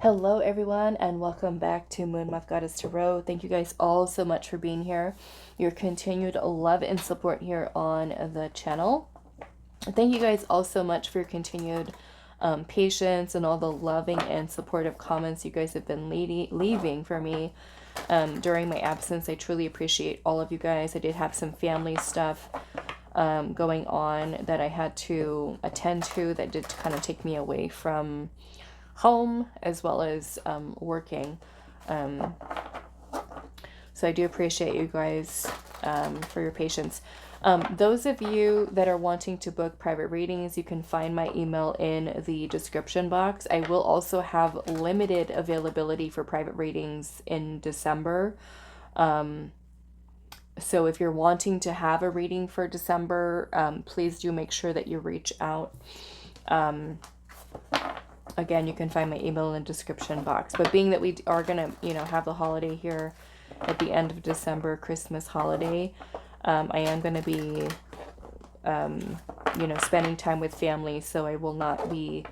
Hello everyone and welcome back to moonmothgoddess Tarot. Thank you guys all so much for being here. Your continued love and support here on the channel. Thank you guys all so much for your continued patience and all the loving and supportive comments you guys have been leaving for me during my absence. I truly appreciate all of you guys. I did have some family stuff going on that I had to attend to that did kind of take me away from home as well as working. So I do appreciate you guys for your patience. Those of you that are wanting to book private readings, you can find my email in the description box. I will also have limited availability for private readings in December. So if you're wanting to have a reading for December, please do make sure that you reach out. Again, you can find my email in the description box. But being that we are going to, have the holiday here at the end of December, Christmas holiday, I am going to be, spending time with family. So I will not be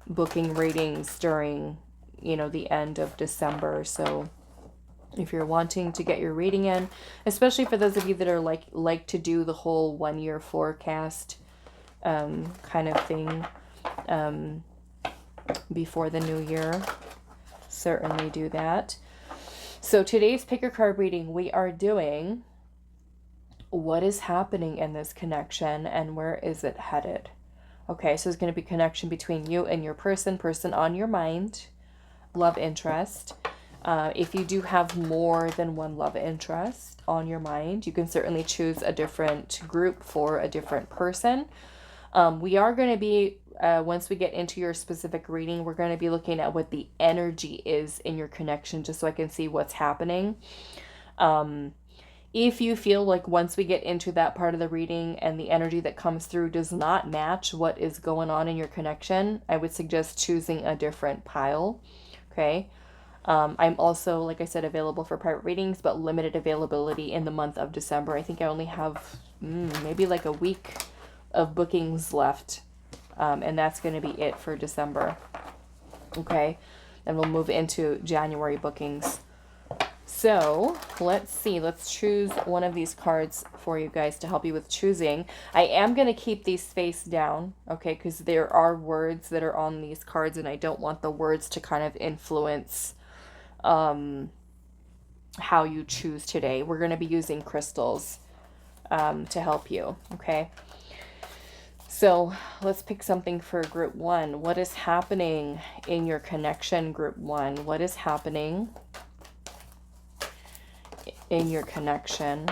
booking readings during, the end of December. So if you're wanting to get your reading in, especially for those of you that are like to do the whole 1 year forecast kind of thing, before the new year, certainly do that. So today's pick your card reading, we are doing what is happening in this connection and where is it headed. Okay, so it's going to be connection between you and your person on your mind, love interest. If you do have more than one love interest on your mind, you can certainly choose a different group for a different person. We are going to be, once we get into your specific reading, we're going to be looking at what the energy is in your connection, just so I can see what's happening. If you feel like once we get into that part of the reading and the energy that comes through does not match what is going on in your connection, I would suggest choosing a different pile. Okay. I'm also, like I said, available for private readings, but limited availability in the month of December. I think I only have maybe like a week of bookings left, and that's going to be it for December. Okay, then we'll move into January bookings. So let's see, let's choose one of these cards for you guys to help you with choosing. I am going to keep these face down, okay, because there are words that are on these cards and I don't want the words to kind of influence how you choose today. We're going to be using crystals to help you, okay? So let's pick something for group one. What is happening in your connection, group one? What is happening in your connection?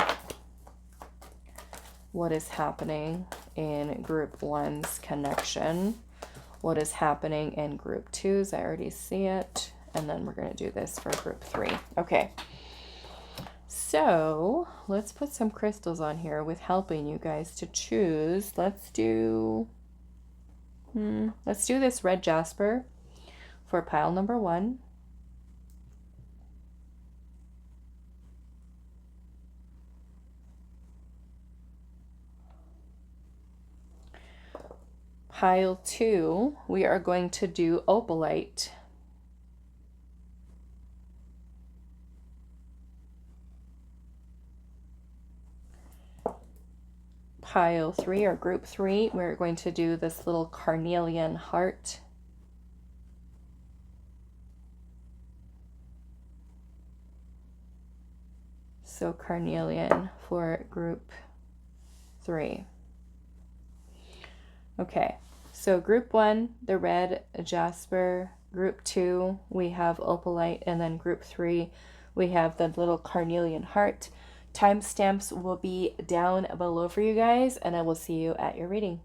What is happening in group one's connection? What is happening in group two's? I already see it. And then we're going to do this for group three. Okay. So let's put some crystals on here with helping you guys to choose. Let's do this Red Jasper for pile number one. Pile two, we are going to do Opalite. Pile three, or group three, we're going to do this little Carnelian heart. So Carnelian for group three. Okay, so group one, the Red Jasper. Group two, we have Opalite. And then group three, we have the little Carnelian heart. Timestamps will be down below for you guys, and I will see you at your reading.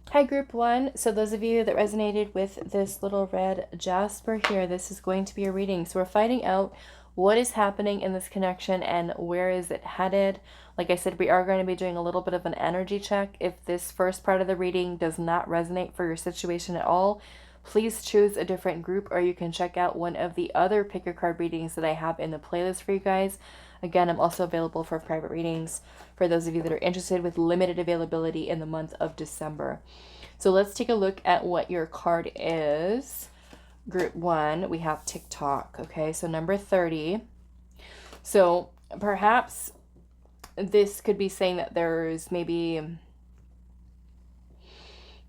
Hi, group one. So those of you that resonated with this little Red Jasper here, this is going to be a reading. So we're finding out what is happening in this connection and where is it headed. Like I said, we are going to be doing a little bit of an energy check. If this first part of the reading does not resonate for your situation at all, please choose a different group, or you can check out one of the other pick your card readings that I have in the playlist for you guys. Again, I'm also available for private readings for those of you that are interested, with limited availability in the month of December. So let's take a look at what your card is. Group 1, we have TikTok. Okay, so number 30. So perhaps this could be saying that there's maybe,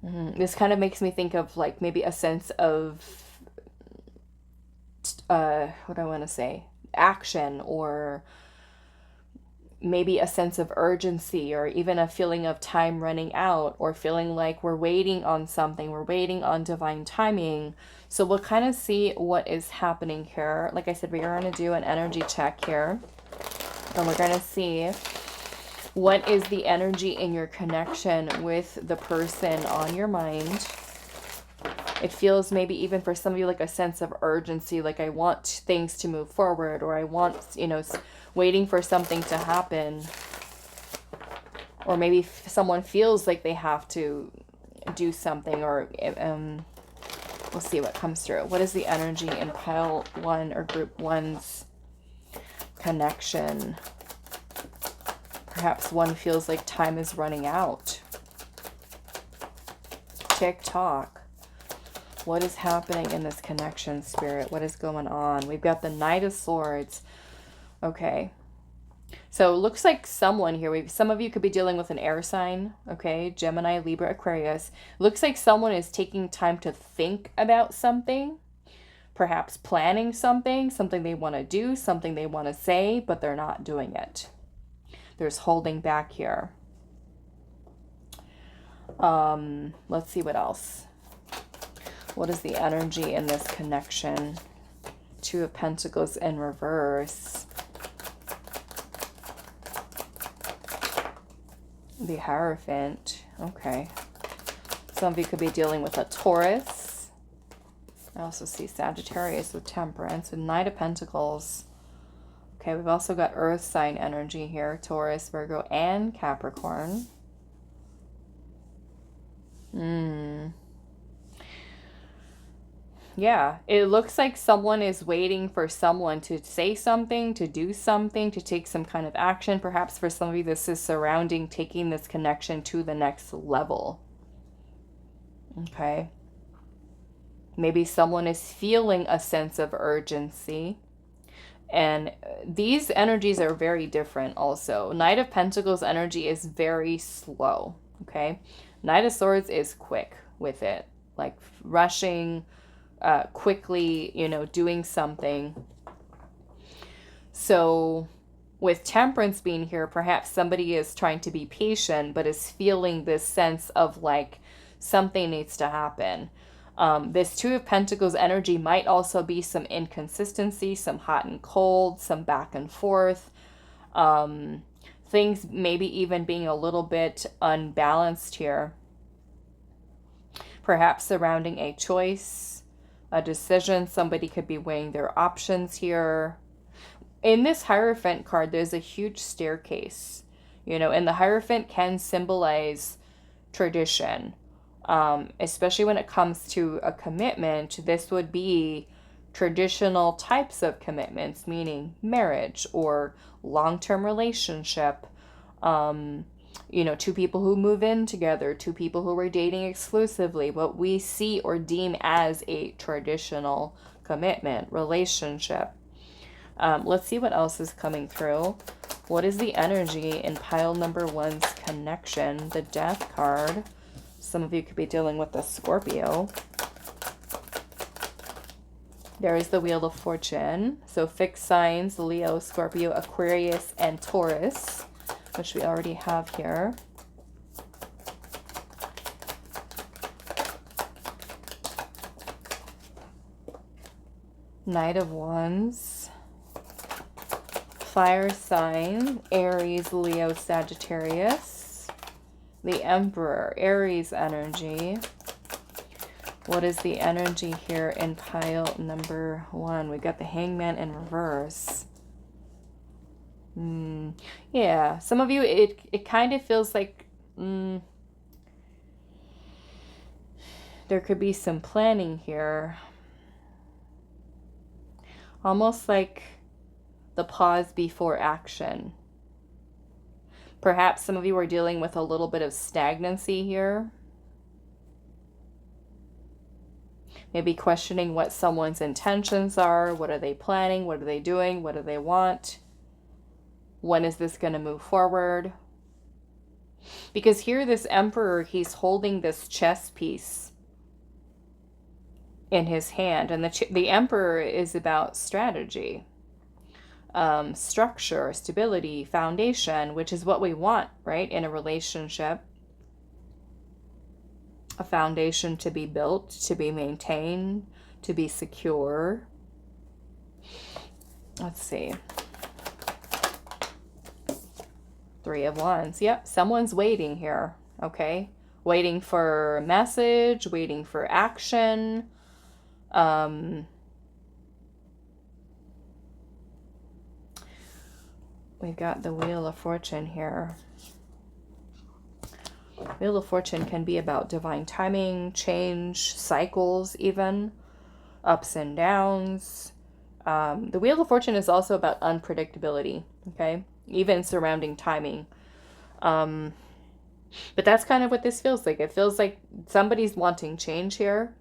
this kind of makes me think of like maybe a sense of, what do I want to say? Action, or maybe a sense of urgency, or even a feeling of time running out, or feeling like we're waiting on something, we're waiting on divine timing. So we'll kind of see what is happening here. Like I said, we are going to do an energy check here, and we're going to see what is the energy in your connection with the person on your mind. It feels maybe even for some of you like a sense of urgency, like I want things to move forward, or I want, you know, waiting for something to happen. Or maybe someone feels like they have to do something, or we'll see what comes through. What is the energy in pile 1 or group 1's connection? Perhaps one feels like time is running out. TikTok. What is happening in this connection, Spirit? What is going on? We've got the Knight of Swords. Okay. So it looks like someone here, some of you could be dealing with an air sign. Okay. Gemini, Libra, Aquarius. Looks like someone is taking time to think about something. Perhaps planning something they want to do, something they want to say, but they're not doing it. There's holding back here. Let's see what else. What is the energy in this connection? 2 of Pentacles in reverse. The Hierophant. Okay. Some of you could be dealing with a Taurus. I also see Sagittarius with Temperance and Knight of Pentacles. Okay, we've also got Earth sign energy here. Taurus, Virgo, and Capricorn. Yeah, it looks like someone is waiting for someone to say something, to do something, to take some kind of action. Perhaps for some of you, this is surrounding taking this connection to the next level. Okay. Maybe someone is feeling a sense of urgency. And these energies are very different also. Knight of Pentacles energy is very slow. Okay. Knight of Swords is quick with it. Like rushing, quickly, you know, doing something. So with Temperance being here, perhaps somebody is trying to be patient, but is feeling this sense of like something needs to happen. This 2 of Pentacles energy might also be some inconsistency, some hot and cold, some back and forth. Things maybe even being a little bit unbalanced here. Perhaps surrounding a choice, a decision. Somebody could be weighing their options here. In this Hierophant card, there's a huge staircase, you know, and the Hierophant can symbolize tradition, especially when it comes to a commitment. This would be traditional types of commitments, meaning marriage or long-term relationship, you know, 2 people who move in together, 2 people who are dating exclusively, what we see or deem as a traditional commitment, relationship. Let's see what else is coming through. What is the energy in pile number 1's connection? The Death card. Some of you could be dealing with a Scorpio. There is the Wheel of Fortune. So fixed signs, Leo, Scorpio, Aquarius, and Taurus, which we already have here. Knight of Wands. Fire sign, Aries, Leo, Sagittarius. The Emperor, Aries energy. What is the energy here in pile number 1? We got the Hangman in reverse. Yeah, some of you, it kind of feels like there could be some planning here. Almost like the pause before action. Perhaps some of you are dealing with a little bit of stagnancy here. Maybe questioning what someone's intentions are. What are they planning? What are they doing? What do they want? When is this going to move forward? Because here, this Emperor, he's holding this chess piece in his hand. And the Emperor is about strategy, structure, stability, foundation, which is what we want, right, in a relationship. A foundation to be built, to be maintained, to be secure. Let's see. Three of Wands. Yep, someone's waiting here, okay? Waiting for a message, waiting for action. We've got the Wheel of Fortune here. Wheel of Fortune can be about divine timing, change, cycles even, ups and downs. The Wheel of Fortune is also about unpredictability, okay? Even surrounding timing. But that's kind of what this feels like. It feels like somebody's wanting change here.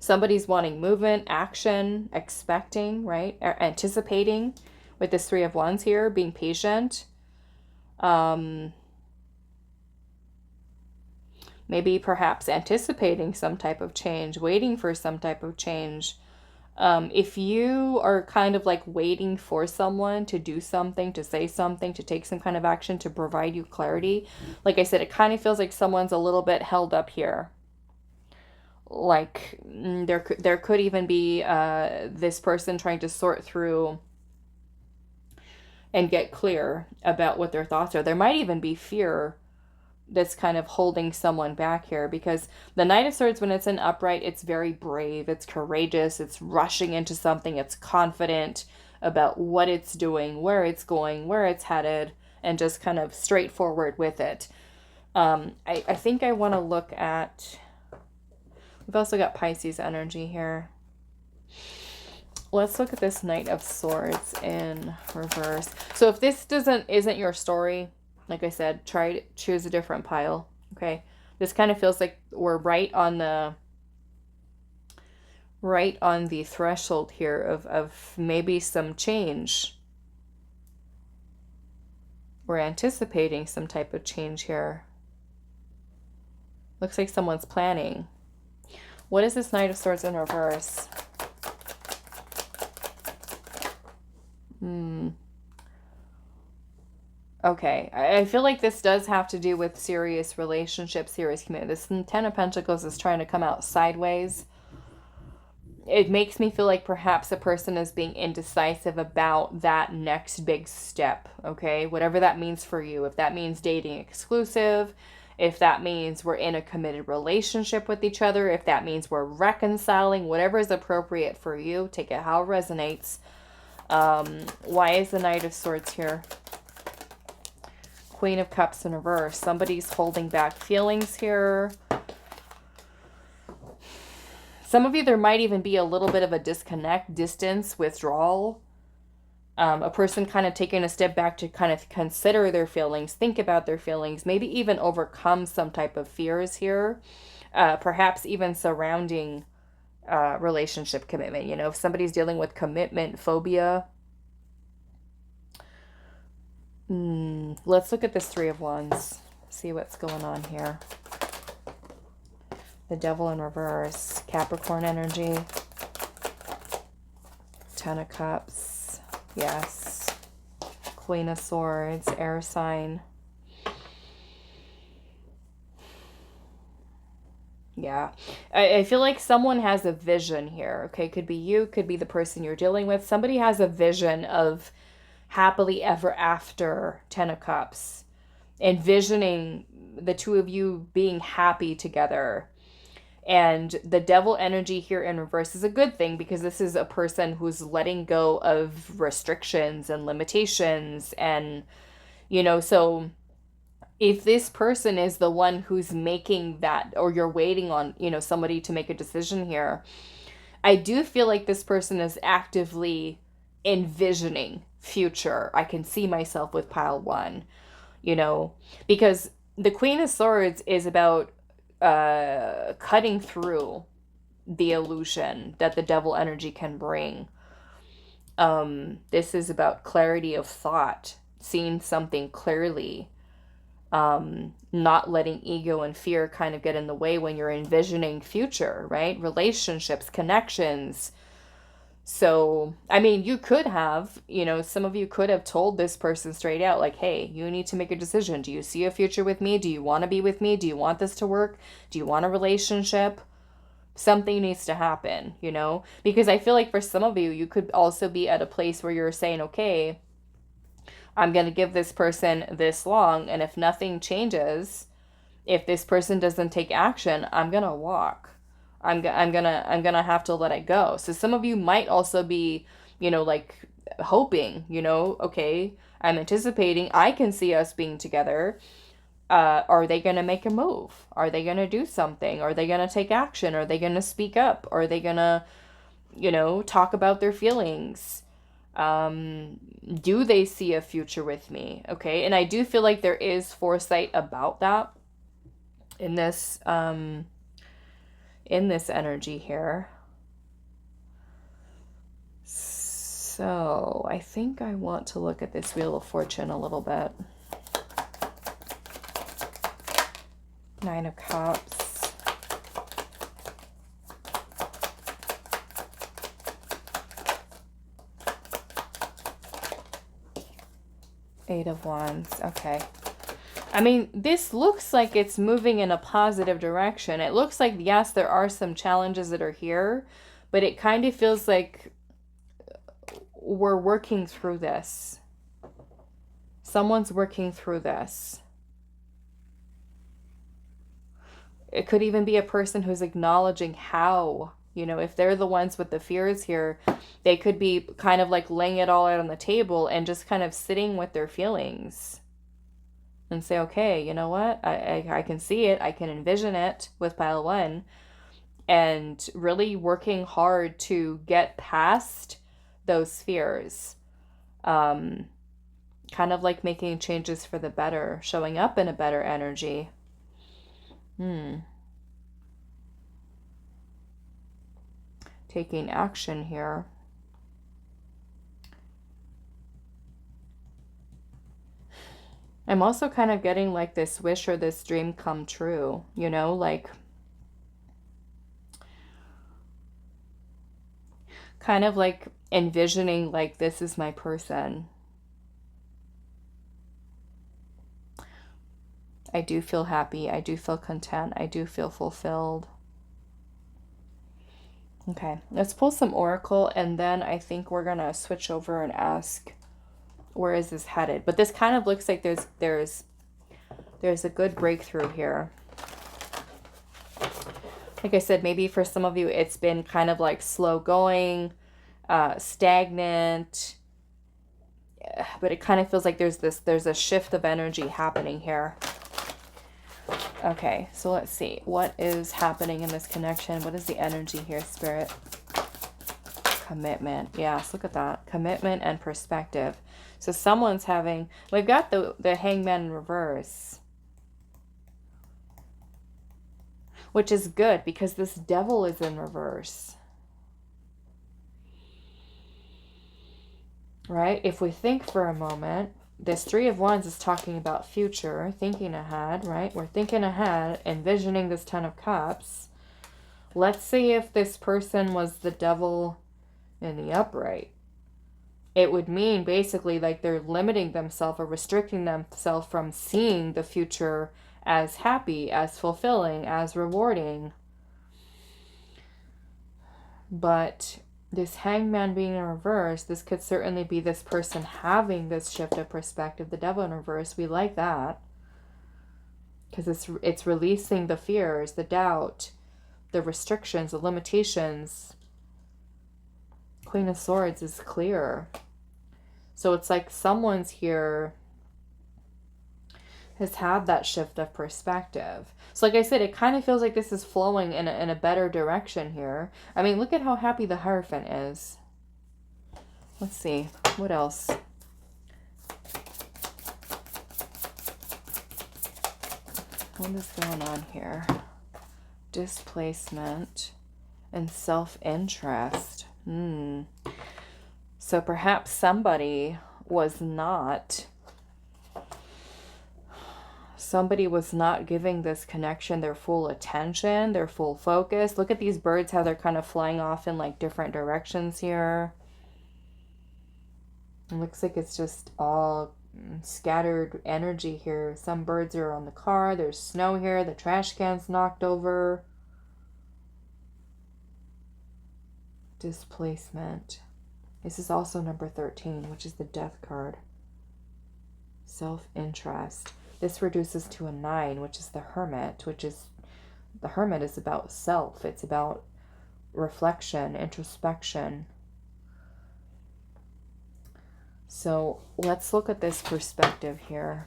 Somebody's wanting movement, action, expecting, right? Anticipating with this Three of Wands here, being patient. Maybe perhaps anticipating some type of change, waiting for some type of change. If you are kind of like waiting for someone to do something, to say something, to take some kind of action, to provide you clarity, like I said, it kind of feels like someone's a little bit held up here. Like there could even be this person trying to sort through and get clear about what their thoughts are. There might even be fear that's kind of holding someone back here, because the Knight of Swords, when it's in upright, it's very brave, it's courageous, it's rushing into something, it's confident about what it's doing, where it's going, where it's headed, and just kind of straightforward with it. I think I want to look at, we've also got Pisces energy here. Let's look at this Knight of Swords in reverse. So if this isn't your story, like I said, try to choose a different pile, okay? This kind of feels like we're right on the threshold here of maybe some change. We're anticipating some type of change here. Looks like someone's planning. What is this Knight of Swords in reverse? Okay, I feel like this does have to do with serious relationships, serious commitment. This Ten of Pentacles is trying to come out sideways. It makes me feel like perhaps a person is being indecisive about that next big step, okay? Whatever that means for you. If that means dating exclusive, if that means we're in a committed relationship with each other, if that means we're reconciling, whatever is appropriate for you, take it how it resonates. Why is the Knight of Swords here? Queen of Cups in reverse. Somebody's holding back feelings here. Some of you, there might even be a little bit of a disconnect, distance, withdrawal. A person kind of taking a step back to kind of consider their feelings, think about their feelings, maybe even overcome some type of fears here. Perhaps even surrounding relationship commitment. You know, if somebody's dealing with commitment phobia. Let's look at this Three of Wands. See what's going on here. The Devil in reverse. Capricorn energy. Ten of Cups. Yes. Queen of Swords. Air sign. Yeah. I feel like someone has a vision here. Okay, could be you. Could be the person you're dealing with. Somebody has a vision of happily ever after. Ten of Cups, envisioning the two of you being happy together. And the Devil energy here in reverse is a good thing, because this is a person who's letting go of restrictions and limitations. And, you know, so if this person is the one who's making that, or you're waiting on, you know, somebody to make a decision here, I do feel like this person is actively envisioning future. I can see myself with pile one, you know, because the Queen of Swords is about cutting through the illusion that the devil energy can bring. This is about clarity of thought, seeing something clearly, not letting ego and fear kind of get in the way when you're envisioning future, right? Relationships, connections. So, I mean, you could have, you know, some of you could have told this person straight out, like, hey, you need to make a decision. Do you see a future with me? Do you want to be with me? Do you want this to work? Do you want a relationship? Something needs to happen, you know? Because I feel like for some of you, you could also be at a place where you're saying, okay, I'm going to give this person this long, and if nothing changes, if this person doesn't take action, I'm going to walk. I'm gonna have to let it go. So some of you might also be, you know, like hoping, you know, okay, I'm anticipating, I can see us being together. Are they gonna make a move? Are they gonna do something? Are they gonna take action? Are they gonna speak up? Are they gonna, you know, talk about their feelings? Do they see a future with me? Okay, and I do feel like there is foresight about that in this energy here. So I think I want to look at this Wheel of Fortune a little bit. Nine of Cups. Eight of Wands. Okay. I mean, this looks like it's moving in a positive direction. It looks like, yes, there are some challenges that are here, but it kind of feels like we're working through this. Someone's working through this. It could even be a person who's acknowledging how, you know, if they're the ones with the fears here, they could be kind of like laying it all out on the table and just kind of sitting with their feelings. And say, okay, you know what? I can see it. I can envision it with pile one. And really working hard to get past those fears. Kind of like making changes for the better. Showing up in a better energy. Taking action here. I'm also kind of getting like this wish or this dream come true, you know, like kind of like envisioning like this is my person. I do feel happy. I do feel content. I do feel fulfilled. Okay, let's pull some oracle, and then I think we're going to switch over and ask, where is this headed? But this kind of looks like there's a good breakthrough here. Like I said, maybe for some of you, it's been kind of like slow going, stagnant, but it kind of feels like there's a shift of energy happening here. Okay, so let's see. What is happening in this connection? What is the energy here, Spirit? Commitment. Yes, look at that. Commitment and perspective. So someone's having... We've got the Hangman in reverse. Which is good because this Devil is in reverse. Right? If we think for a moment... This Three of Wands is talking about future, thinking ahead, right? We're thinking ahead, envisioning this Ten of Cups. Let's see if this person was the Devil in the upright. It would mean basically like they're limiting themselves or restricting themselves from seeing the future as happy, as fulfilling, as rewarding. But... this Hangman being in reverse, this could certainly be this person having this shift of perspective. The Devil in reverse, we like that. Because it's releasing the fears, the doubt, the restrictions, the limitations. Queen of Swords is clear. So it's like someone's here has had that shift of perspective. So like I said, it kind of feels like this is flowing in a better direction here. I mean, look at how happy the Hierophant is. Let's see. What else? What is going on here? Displacement. and self-interest. So perhaps somebody was not giving this connection their full attention, their full focus. Look at these birds, how they're kind of flying off in like different directions here. It looks like it's just all scattered energy here. Some birds are on the car. There's snow here. The trash can's knocked over. Displacement. This is also number 13, which is the Death card. Self-interest. This reduces to a 9, which is the Hermit, the Hermit is about self. It's about reflection, introspection. So let's look at this perspective here.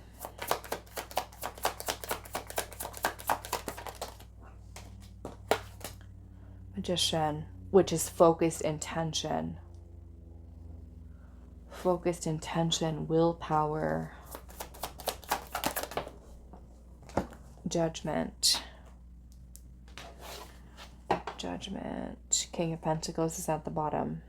Magician, which is focused intention. Focused intention, willpower, judgment. Judgment. King of Pentacles is at the bottom.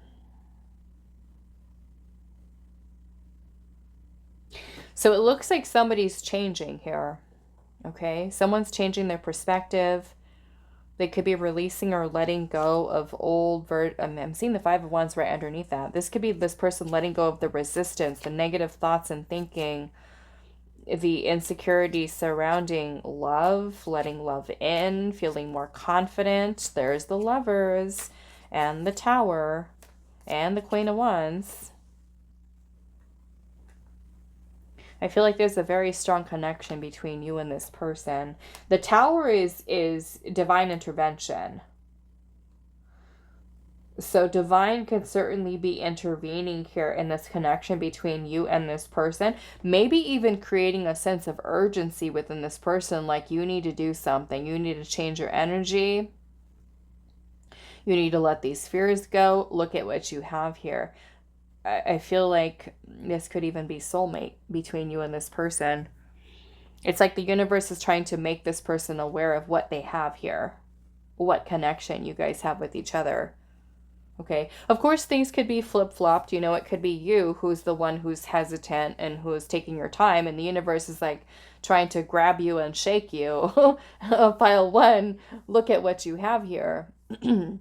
So it looks like somebody's changing here. Okay? Someone's changing their perspective. They could be releasing or letting go of old I'm seeing the 5 of Wands right underneath that. This could be this person letting go of the resistance, the negative thoughts and thinking, the insecurity surrounding love, letting love in, feeling more confident. There's the Lovers and the Tower and the Queen of Wands. I feel like there's a very strong connection between you and this person. The Tower is divine intervention. So divine could certainly be intervening here in this connection between you and this person. Maybe even creating a sense of urgency within this person, like you need to do something. You need to change your energy. You need to let these fears go. Look at what you have here. I feel like this could even be soulmate between you and this person. It's like the universe is trying to make this person aware of what they have here. What connection you guys have with each other. Okay. Of course, things could be flip-flopped. You know, it could be you who's the one who's hesitant and who is taking your time. And the universe is like trying to grab you and shake you. Pile 1, look at what you have here. To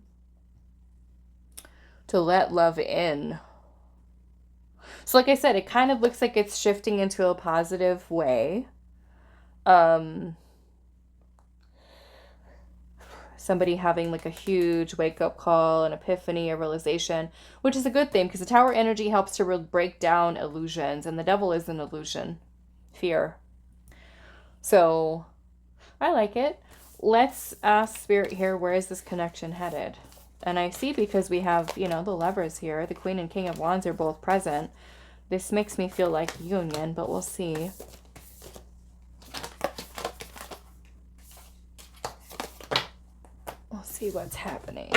let love in. So like I said, it kind of looks like it's shifting into a positive way. Somebody having like a huge wake-up call, an epiphany, a realization, which is a good thing because the Tower energy helps to break down illusions, and the Devil is an illusion. Fear. So I like it. Let's ask Spirit here, where is this connection headed? And I see, because we have, you know, the Lovers here, the Queen and King of Wands are both present. This makes me feel like union, but we'll see. We'll see what's happening.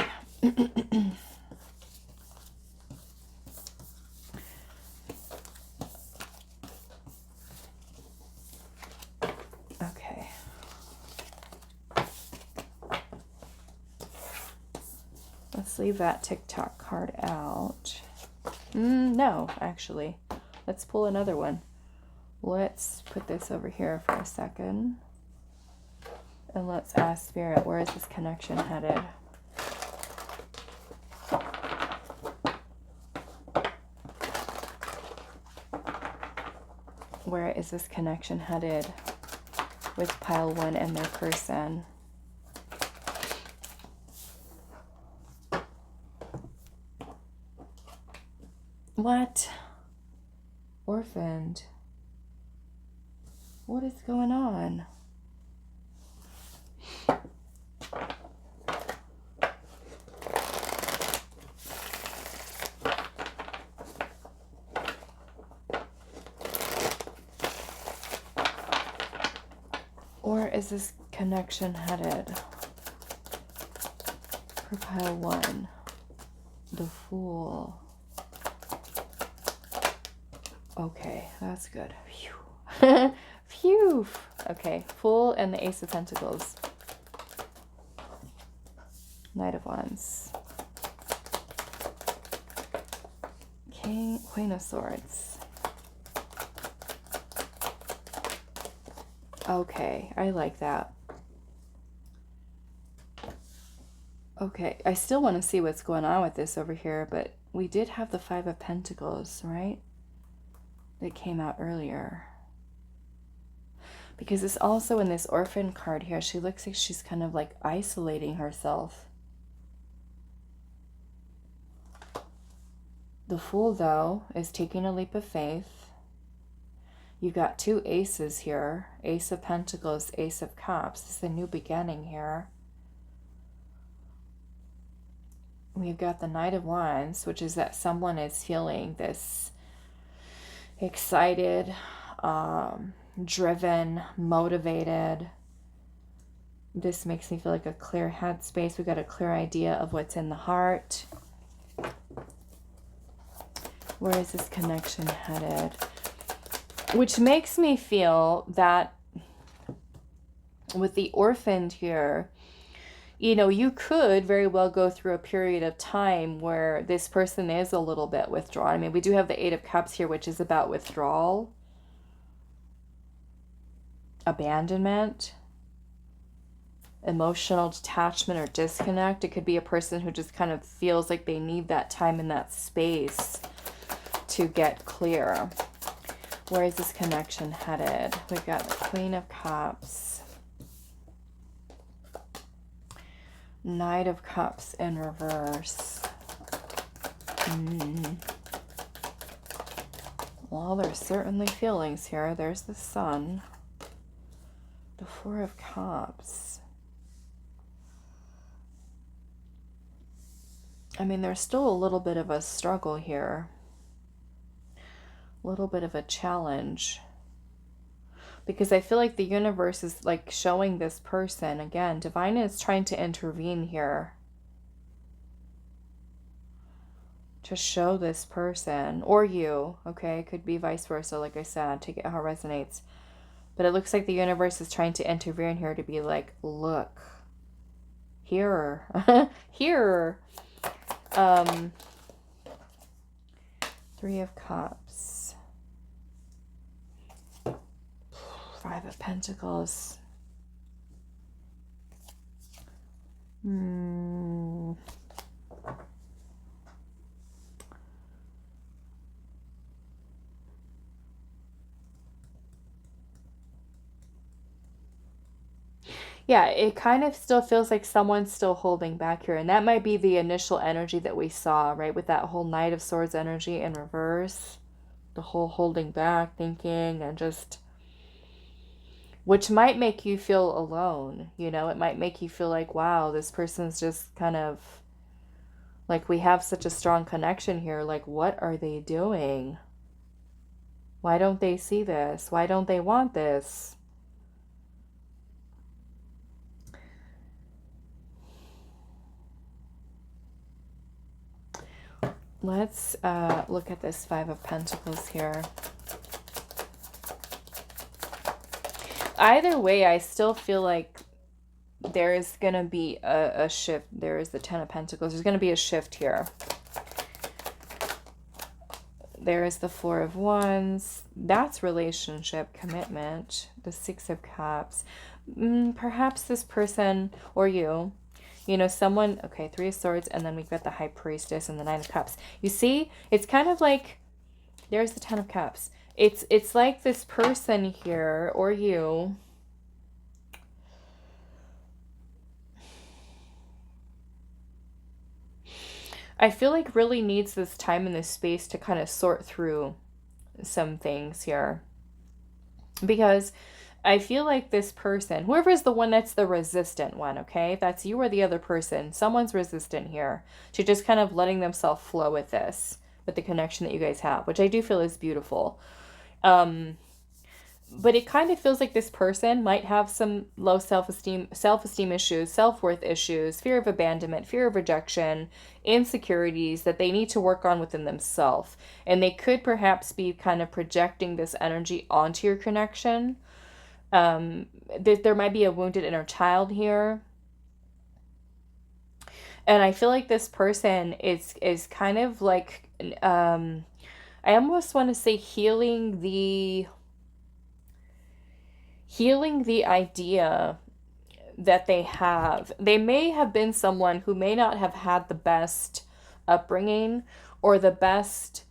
Okay. Let's leave that TikTok card out. No, actually. Let's pull another one. Let's put this over here for a second. And let's ask Spirit, where is this connection headed? Where is this connection headed with pile 1 and their person? What? Orphaned. What is going on? Where is this connection headed? For pile 1. The Fool. Okay, that's good. Phew. Phew. Okay, Fool and the Ace of Pentacles. Knight of Wands. King, Queen of Swords. Okay, I like that. Okay, I still want to see what's going on with this over here, but we did have the Five of Pentacles, right? That came out earlier. Because it's also in this Orphan card here, she looks like she's kind of like isolating herself. The Fool, though, is taking a leap of faith. You've got two aces here. Ace of Pentacles, Ace of Cups. This is a new beginning here. We've got the Knight of Wands, which is that someone is feeling this excited, driven, motivated. This makes me feel like a clear headspace. We've got a clear idea of what's in the heart. Where is this connection headed? Which makes me feel that with the Orphaned here, you know, you could very well go through a period of time where this person is a little bit withdrawn. I mean, we do have the Eight of Cups here, which is about withdrawal, abandonment, emotional detachment or disconnect. It could be a person who just kind of feels like they need that time and that space to get clear. Where is this connection headed? We've got the Queen of Cups, Knight of Cups in reverse. Well, there's certainly feelings here. There's the Sun. The Four of Cups. I mean, there's still a little bit of a struggle here. A little bit of a challenge. Because I feel like the universe is like showing this person, again, Divine is trying to intervene here. To show this person, or you, okay? It could be vice versa, like I said, take it how it resonates. But it looks like the universe is trying to intervene here to be like, look, here, here. Three of Cups. Five of Pentacles. Yeah, it kind of still feels like someone's still holding back here. And that might be the initial energy that we saw, right? With that whole Knight of Swords energy in reverse. The whole holding back, thinking, and just... Which might make you feel alone, you know? It might make you feel like, wow, this person's just kind of... Like, we have such a strong connection here. Like, what are they doing? Why don't they see this? Why don't they want this? Let's look at this Five of Pentacles here. Either way, I still feel like there is going to be a shift. There is the Ten of Pentacles. There's going to be a shift here. There is the Four of Wands. That's relationship, commitment. The Six of Cups. Perhaps this person or you know, someone, okay, Three of Swords, and then we've got the High Priestess and the Nine of Cups. You see, it's kind of like, there's the Ten of Cups. It's like this person here, or you, I feel like really needs this time and this space to kind of sort through some things here. Because I feel like this person, whoever is the one that's the resistant one, okay? If that's you or the other person, someone's resistant here to just kind of letting themselves flow with this, with the connection that you guys have, which I do feel is beautiful. But it kind of feels like this person might have some low self-esteem issues, self-worth issues, fear of abandonment, fear of rejection, insecurities that they need to work on within themselves. And they could perhaps be kind of projecting this energy onto your connection. There might be a wounded inner child here. And I feel like this person is kind of like, I almost want to say healing the idea that they have. They may have been someone who may not have had the best upbringing or the best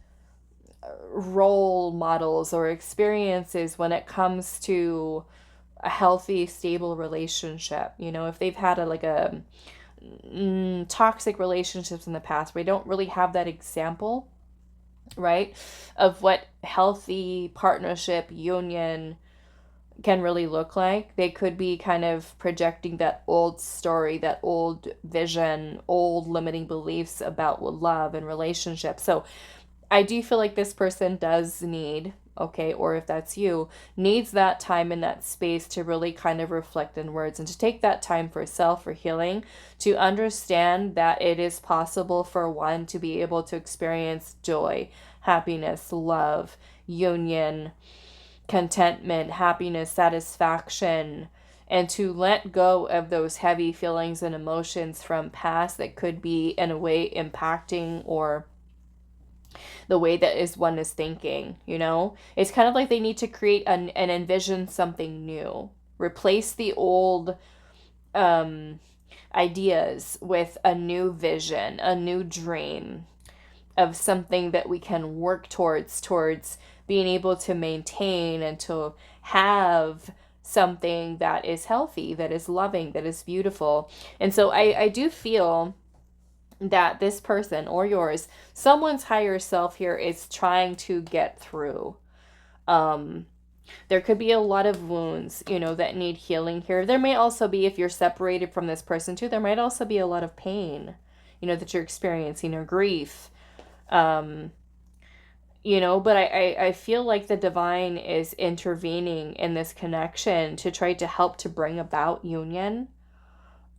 role models or experiences when it comes to a healthy, stable relationship. You know, if they've had toxic relationships in the past, we don't really have that example, right, of what healthy partnership, union can really look like. They could be kind of projecting that old story, that old vision, old limiting beliefs about love and relationships. So I do feel like this person does need, okay, or if that's you, needs that time in that space to really kind of reflect inwards and to take that time for self, for healing, to understand that it is possible for one to be able to experience joy, happiness, love, union, contentment, happiness, satisfaction, and to let go of those heavy feelings and emotions from past that could be in a way impacting or the way that is one is thinking, you know? It's kind of like they need to create and envision something new. Replace the old ideas with a new vision, a new dream of something that we can work towards being able to maintain and to have something that is healthy, that is loving, that is beautiful. And so I do feel that this person or yours, someone's higher self here is trying to get through. There could be a lot of wounds, you know, that need healing here. There may also be, if you're separated from this person too, there might also be a lot of pain, you know, that you're experiencing, or grief. You know, but I feel like the divine is intervening in this connection to try to help to bring about union.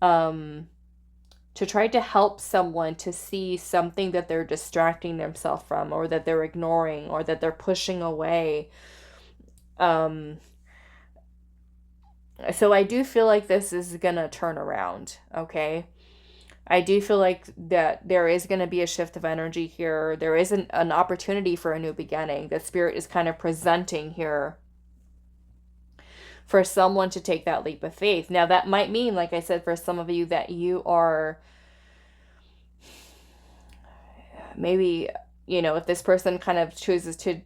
To try to help someone to see something that they're distracting themselves from, or that they're ignoring, or that they're pushing away. So I do feel like this is gonna turn around, okay? I do feel like that there is going to be a shift of energy here. There is an opportunity for a new beginning that Spirit is kind of presenting here for someone to take that leap of faith. Now, that might mean, like I said, for some of you that you are maybe, you know, if this person kind of chooses to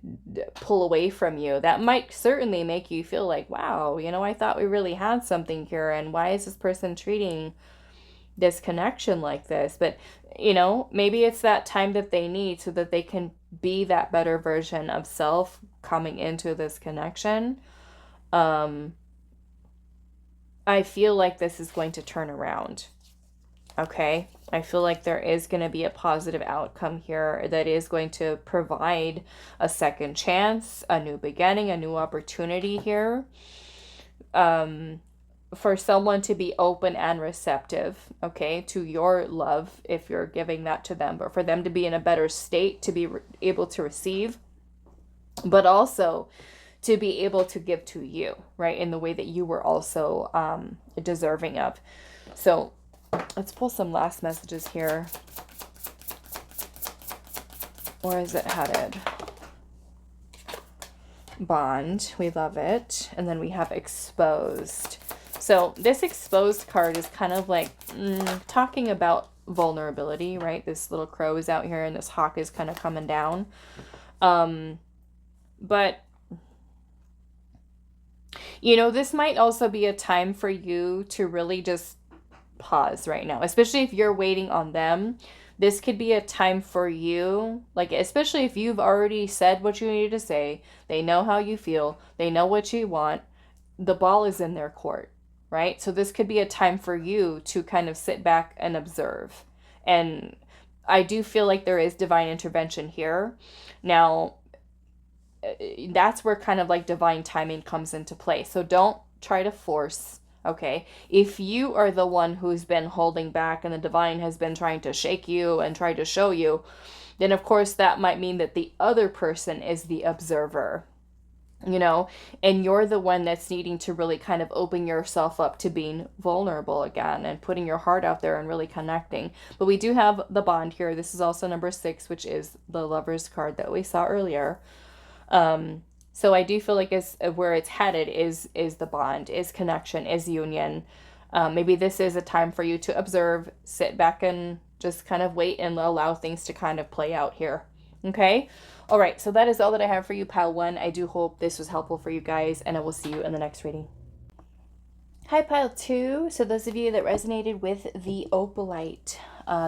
pull away from you, that might certainly make you feel like, wow, you know, I thought we really had something here, and why is this person treating this connection like this? But, you know, maybe it's that time that they need so that they can be that better version of self coming into this connection. I feel like this is going to turn around. Okay, I feel like there is going to be a positive outcome here that is going to provide a second chance, a new beginning, a new opportunity here. For someone to be open and receptive, okay, to your love if you're giving that to them, but for them to be in a better state to be able to receive, but also to be able to give to you, right, in the way that you were also deserving of. So let's pull some last messages here. Where is it headed? Bond, we love it. And then we have exposed. So this exposed card is kind of like talking about vulnerability, right? This little crow is out here and this hawk is kind of coming down. But, you know, this might also be a time for you to really just pause right now, especially if you're waiting on them. This could be a time for you, like, especially if you've already said what you needed to say. They know how you feel. They know what you want. The ball is in their court, right? So this could be a time for you to kind of sit back and observe. And I do feel like there is divine intervention here. Now, that's where kind of like divine timing comes into play. So don't try to force. Okay, if you are the one who's been holding back and the divine has been trying to shake you and try to show you, then of course that might mean that the other person is the observer. you know, and you're the one that's needing to really kind of open yourself up to being vulnerable again and putting your heart out there and really connecting. But we do have the bond here. This is also number 6, which is the Lover's card that we saw earlier. So I do feel like it's where it's headed is the bond, is connection, is union. Maybe this is a time for you to observe, sit back and just kind of wait and allow things to kind of play out here. Okay? All right, so that is all that I have for you, Pile 1. I do hope this was helpful for you guys, and I will see you in the next reading. Hi, Pile 2. So those of you that resonated with the Opalite,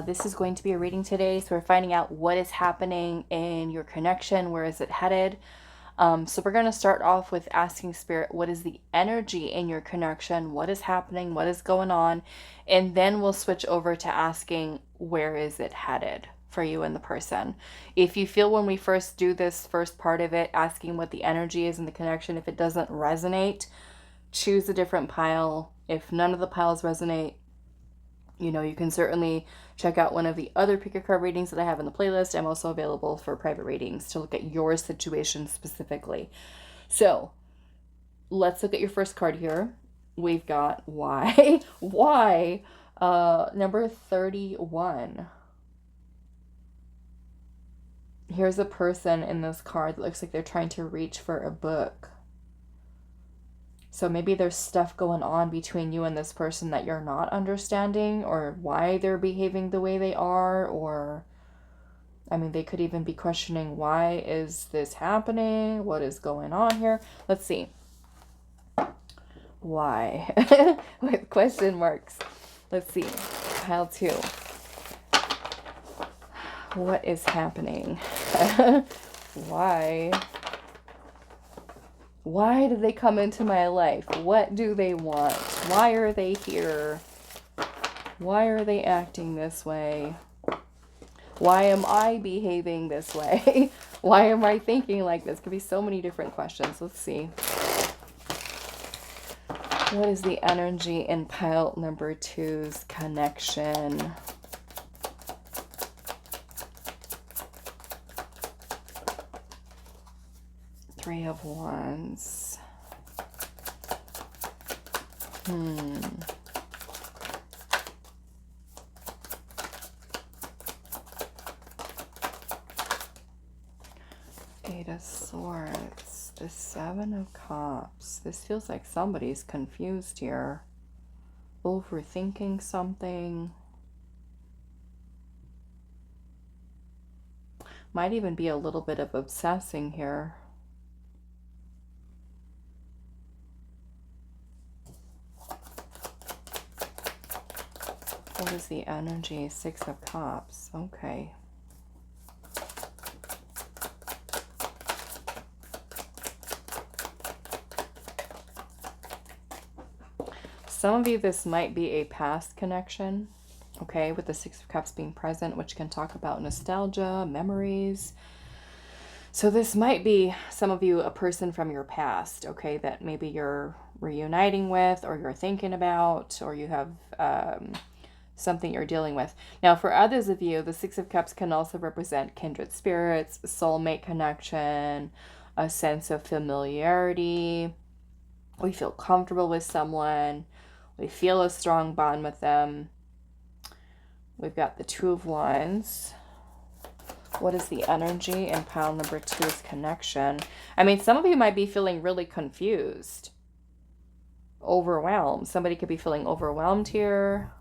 this is going to be a reading today. So we're finding out what is happening in your connection. Where is it headed? So we're going to start off with asking Spirit, what is the energy in your connection? What is happening? What is going on? And then we'll switch over to asking, where is it headed for you and the person? If you feel when we first do this first part of it, asking what the energy is in the connection, if it doesn't resonate, choose a different pile. If none of the piles resonate, you know, you can certainly check out one of the other pick a card readings that I have in the playlist. I'm also available for private readings to look at your situation specifically. So let's look at your first card here. We've got why. Why? Number 31. Here's a person in this card that looks like they're trying to reach for a book. So maybe there's stuff going on between you and this person that you're not understanding, or why they're behaving the way they are, or I mean, they could even be questioning, why is this happening? What is going on here? Let's see. Why? With question marks. Let's see. Pile 2. What is happening? Why? Why did they come into my life? What do they want? Why are they here? Why are they acting this way? Why am I behaving this way? Why am I thinking like this? Could be so many different questions. Let's see. What is the energy in pile number 2's connection? Three of Wands. Eight of Swords. The Seven of Cups. This feels like somebody's confused here. Overthinking something. Might even be a little bit of obsessing here. What is the energy? Six of Cups. Okay. Some of you, this might be a past connection, okay, with the Six of Cups being present, which can talk about nostalgia, memories. So this might be, some of you, a person from your past, okay, that maybe you're reuniting with, or you're thinking about, or you have something you're dealing with. Now, for others of you, the Six of Cups can also represent kindred spirits, soulmate connection, a sense of familiarity. We feel comfortable with someone. We feel a strong bond with them. We've got the Two of Wands. What is the energy in pile number 2's connection? I mean, some of you might be feeling really confused, overwhelmed. Somebody could be feeling overwhelmed here.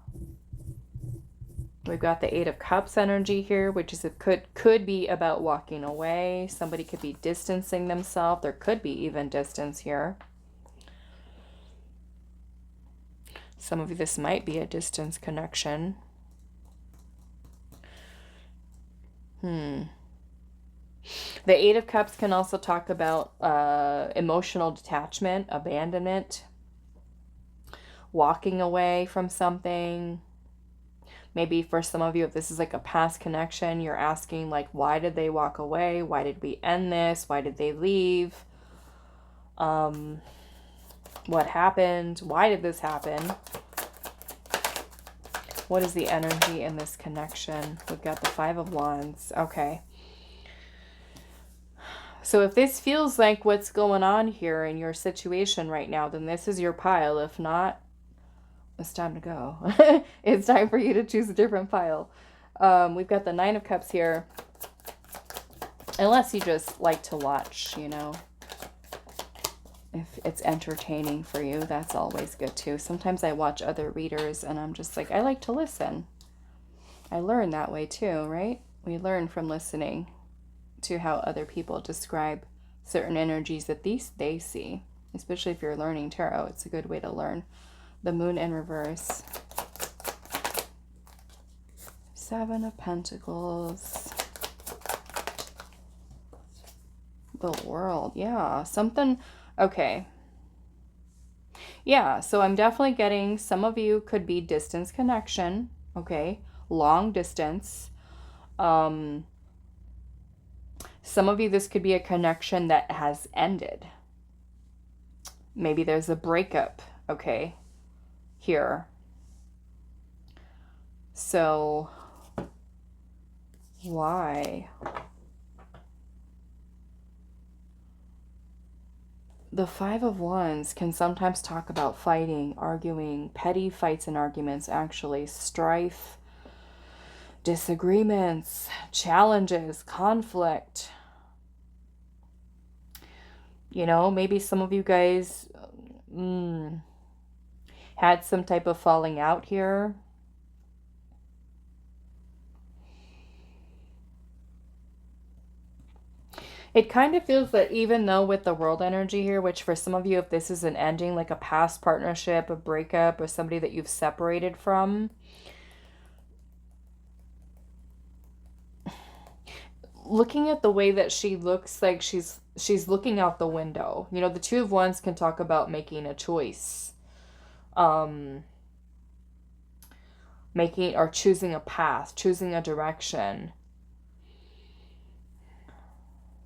We've got the Eight of Cups energy here, which is could be about walking away. Somebody could be distancing themselves. There could be even distance here. Some of you, this might be a distance connection. The Eight of Cups can also talk about emotional detachment, abandonment, walking away from something. Maybe for some of you, if this is like a past connection, you're asking like, why did they walk away? Why did we end this? Why did they leave? What happened? Why did this happen? What is the energy in this connection? We've got the Five of Wands. Okay. So if this feels like what's going on here in your situation right now, then this is your pile. If not, it's time to go. It's time for you to choose a different pile. We've got the Nine of Cups here. Unless you just like to watch, you know. If it's entertaining for you, that's always good too. Sometimes I watch other readers and I'm just like, I like to listen. I learn that way too, right? We learn from listening to how other people describe certain energies that they see. Especially if you're learning tarot, it's a good way to learn. The Moon in reverse. Seven of Pentacles. The World. Yeah, something. Okay. Yeah, so I'm definitely getting, some of you could be distance connection. Okay. Long distance. Some of you, this could be a connection that has ended. Maybe there's a breakup. Okay. Here. So why? The Five of Wands can sometimes talk about fighting, arguing, petty fights and arguments, actually, strife, disagreements, challenges, conflict. You know, maybe some of you guys had some type of falling out here. It kind of feels that even though with the World energy here, which for some of you, if this is an ending, like a past partnership, a breakup, or somebody that you've separated from, looking at the way that she looks, like she's looking out the window. You know, the Two of Wands can talk about making a choice. Making or choosing a path, choosing a direction.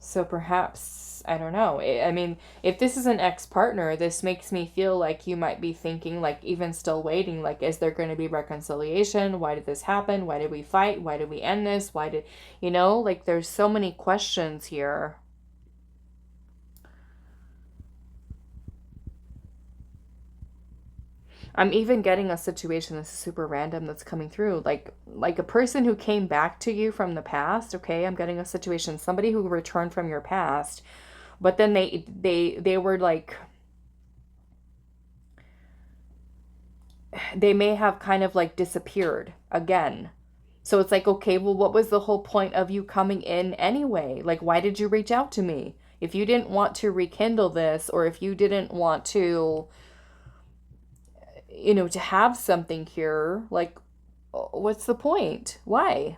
So perhaps, I don't know. I mean, if this is an ex-partner, this makes me feel like you might be thinking, like, even still waiting, like, is there going to be reconciliation? Why did this happen? Why did we fight? Why did we end this? Why did, you know, like, there's so many questions here. I'm even getting a situation that's super random that's coming through. Like a person who came back to you from the past, okay? I'm getting a situation, somebody who returned from your past, but then they were like, they may have kind of like disappeared again. So it's like, okay, well, what was the whole point of you coming in anyway? Like, why did you reach out to me? If you didn't want to rekindle this, or if you didn't want to, you know, to have something here, like, what's the point? Why?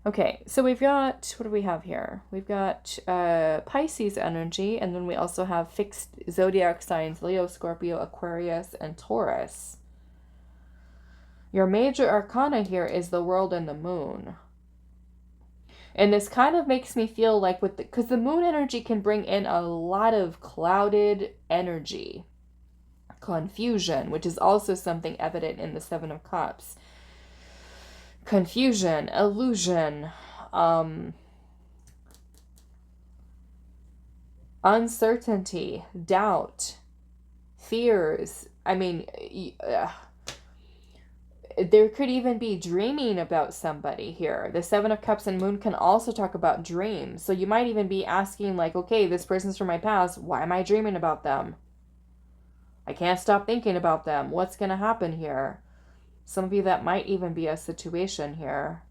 Okay, so we've got, what do we have here? We've got Pisces energy, and then we also have fixed zodiac signs, Leo, Scorpio, Aquarius, and Taurus. Your major arcana here is the World and the Moon. And this kind of makes me feel like with the, because the Moon energy can bring in a lot of clouded energy, confusion, which is also something evident in the Seven of Cups. Confusion, illusion, uncertainty, doubt, fears. I mean, there could even be dreaming about somebody here. The Seven of Cups and Moon can also talk about dreams. So you might even be asking, like, okay, this person's from my past. Why am I dreaming about them? I can't stop thinking about them. What's going to happen here? Some of you, that might even be a situation here.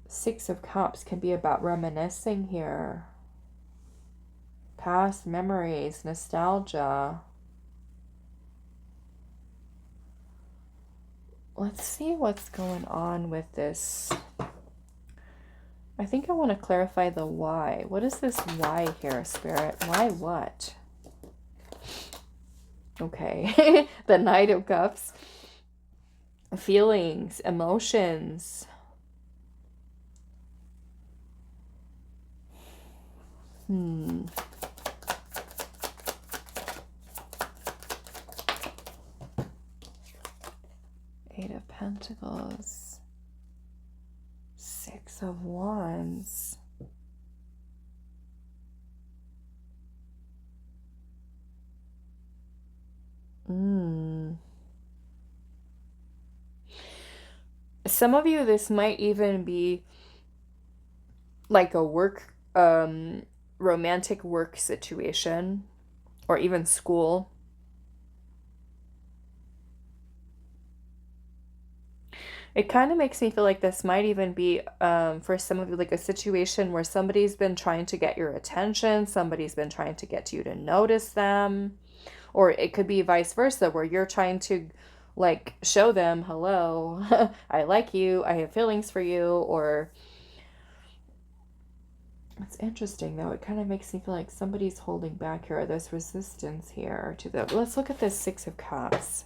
Six of Cups can be about reminiscing here. Past memories, nostalgia. Let's see what's going on with this. I think I want to clarify the why. What is this why here, Spirit? Why what? Okay. The Knight of Cups. Feelings, emotions. Eight of Pentacles. Six of Wands. Some of you, this might even be like a work, romantic work situation, or even school. It kind of makes me feel like this might even be, for some of you, like a situation where somebody's been trying to get your attention, somebody's been trying to get you to notice them, or it could be vice versa, where you're trying to like show them, hello, I like you, I have feelings for you, or it's interesting though. It kind of makes me feel like somebody's holding back here. There's resistance here to the, let's look at this Six of Cups.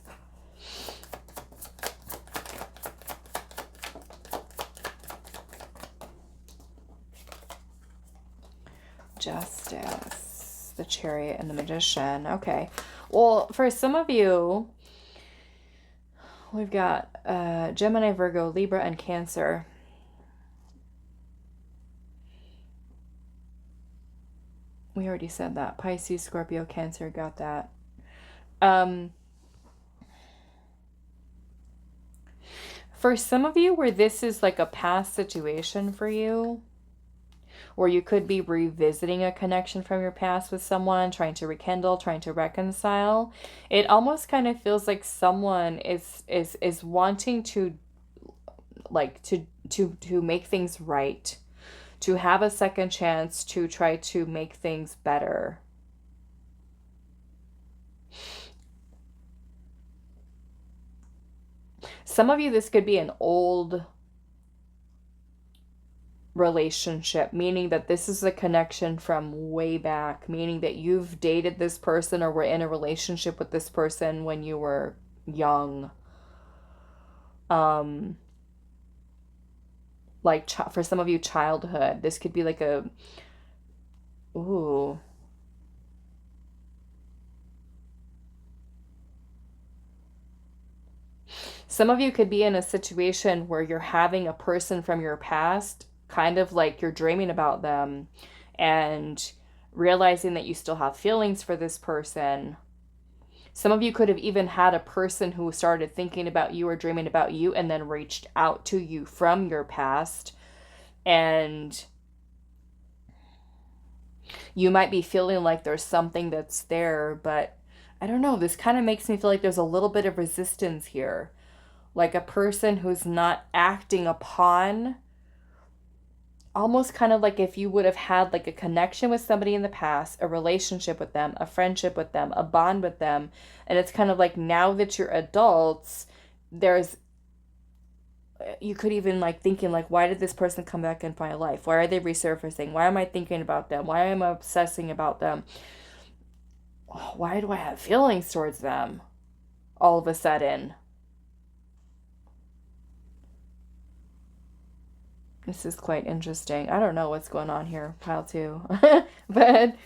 Justice, the Chariot, and the Magician. Okay. Well, for some of you, we've got Gemini, Virgo, Libra, and Cancer. We already said that. Pisces, Scorpio, Cancer, got that. For some of you where this is like a past situation for you, or you could be revisiting a connection from your past with someone, trying to rekindle, trying to reconcile. It almost kind of feels like someone is wanting to like to make things right, to have a second chance, to try to make things better. Some of you, this could be an old relationship, meaning that this is a connection from way back, meaning that you've dated this person or were in a relationship with this person when you were young. Like for some of you, childhood. This could be like a, ooh. Some of you could be in a situation where you're having a person from your past, kind of like you're dreaming about them and realizing that you still have feelings for this person. Some of you could have even had a person who started thinking about you or dreaming about you and then reached out to you from your past. And you might be feeling like there's something that's there, but I don't know. This kind of makes me feel like there's a little bit of resistance here. Like a person who's not acting upon, almost kind of like if you would have had like a connection with somebody in the past, a relationship with them, a friendship with them, a bond with them. And it's kind of like now that you're adults, you could even like thinking like, why did this person come back into my life? Why are they resurfacing? Why am I thinking about them? Why am I obsessing about them? Why do I have feelings towards them all of a sudden? This is quite interesting. I don't know what's going on here, pile 2. But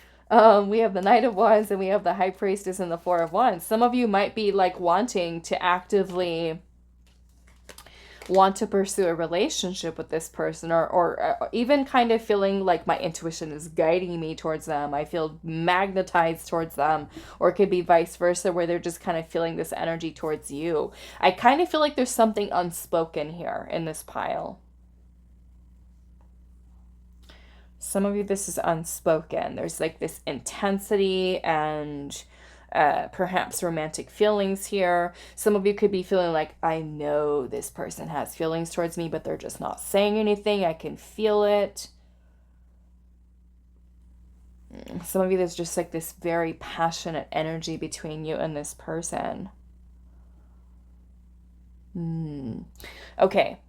we have the Knight of Wands and we have the High Priestess and the Four of Wands. Some of you might be like wanting to actively want to pursue a relationship with this person, or even kind of feeling like my intuition is guiding me towards them. I feel magnetized towards them, or it could be vice versa where they're just kind of feeling this energy towards you. I kind of feel like there's something unspoken here in this pile. Some of you, this is unspoken. There's like this intensity and perhaps romantic feelings here. Some of you could be feeling like, I know this person has feelings towards me, but they're just not saying anything. I can feel it. Some of you, there's just like this very passionate energy between you and this person. Okay.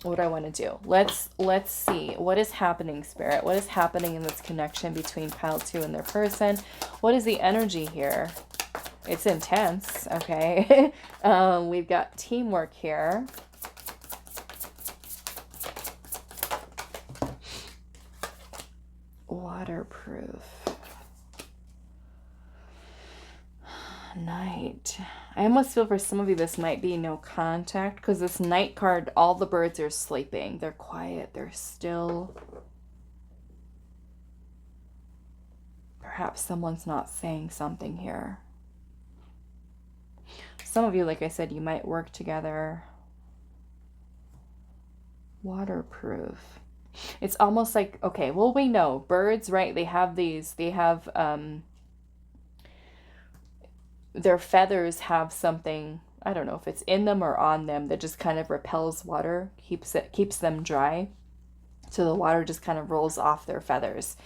What do I want to do? Let's see. What is happening, Spirit? What is happening in this connection between pile 2 and their person? What is the energy here? It's intense, okay? We've got teamwork here. Waterproof. Night. I almost feel for some of you this might be no contact, because this night card, all the birds are sleeping. They're quiet. They're still. Perhaps someone's not saying something here. Some of you, like I said, you might work together. Waterproof. It's almost like, okay, well, we know birds, right? They have their feathers have something, I don't know if it's in them or on them, that just kind of repels water, keeps them dry. So the water just kind of rolls off their feathers.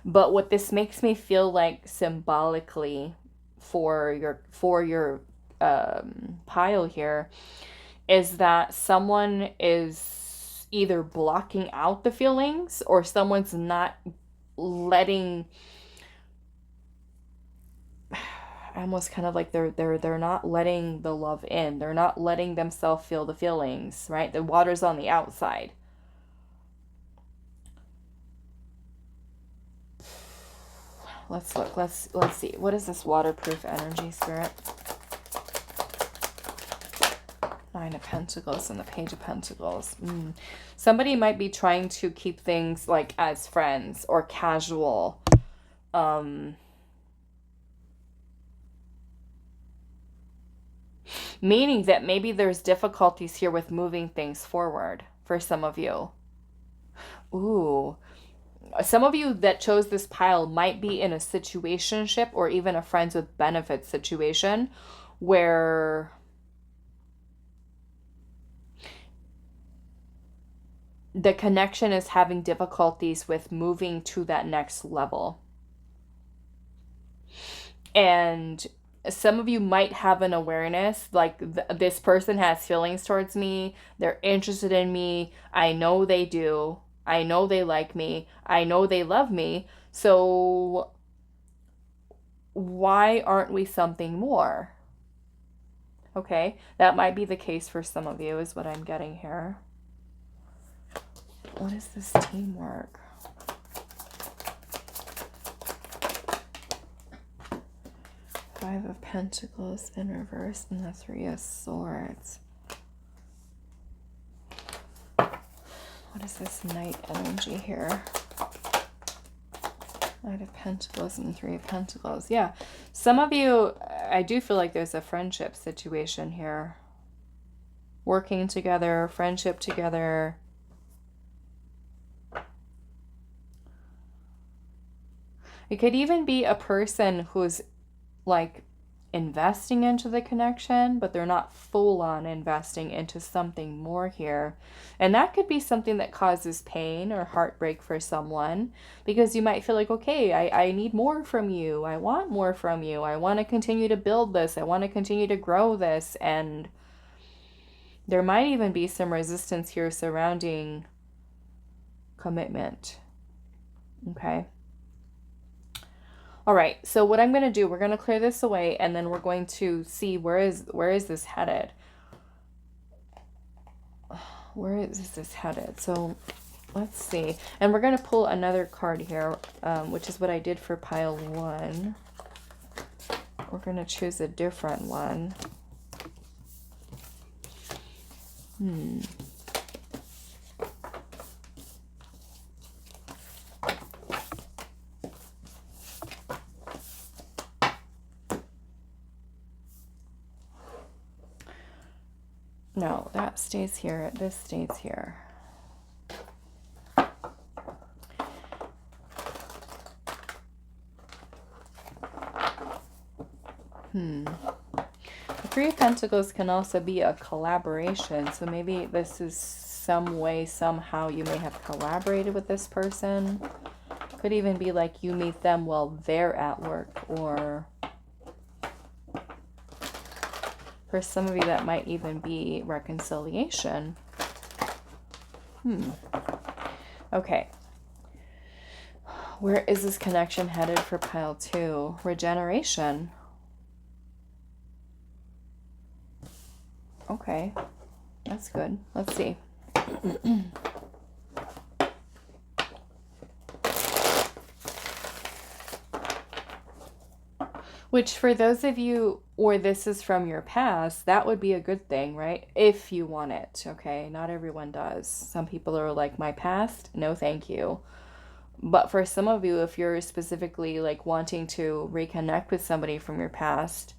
But what this makes me feel like symbolically for your pile here is that someone is either blocking out the feelings, or someone's not letting, almost kind of like they're not letting the love in. They're not letting themselves feel the feelings, right? The water's on the outside. Let's look. Let's see. What is this waterproof energy, Spirit? Nine of Pentacles and the Page of Pentacles. Somebody might be trying to keep things like as friends or casual. Meaning that maybe there's difficulties here with moving things forward for some of you. Ooh. Some of you that chose this pile might be in a situationship or even a friends with benefits situation where the connection is having difficulties with moving to that next level. And some of you might have an awareness, like this person has feelings towards me. They're interested in me. I know they do. I know they like me. I know they love me. So why aren't we something more? Okay, that might be the case for some of you, is what I'm getting here. What is this teamwork? Five of Pentacles in reverse and the Three of Swords. What is this night energy here? Knight of Pentacles and Three of Pentacles. Yeah, some of you, I do feel like there's a friendship situation here. Working together, friendship together. It could even be a person who's like investing into the connection, but they're not full on investing into something more here. And that could be something that causes pain or heartbreak for someone, because you might feel like, okay, I need more from you. I want more from you. I want to continue to build this. I want to continue to grow this. And there might even be some resistance here surrounding commitment. Okay. All right, so what I'm going to do, we're going to clear this away, and then we're going to see where is this headed? Where is this headed? So let's see. And we're going to pull another card here, which is what I did for pile 1. We're going to choose a different one. No, that stays here. This stays here. The Three of Pentacles can also be a collaboration. So maybe this is some way, somehow you may have collaborated with this person. Could even be like you meet them while they're at work, or for some of you, that might even be reconciliation. Okay. Where is this connection headed for pile 2? Regeneration. Okay. That's good. Let's see. Which for those of you, or this is from your past, that would be a good thing, right? If you want it, okay? Not everyone does. Some people are like, my past, no thank you. But for some of you, if you're specifically like wanting to reconnect with somebody from your past,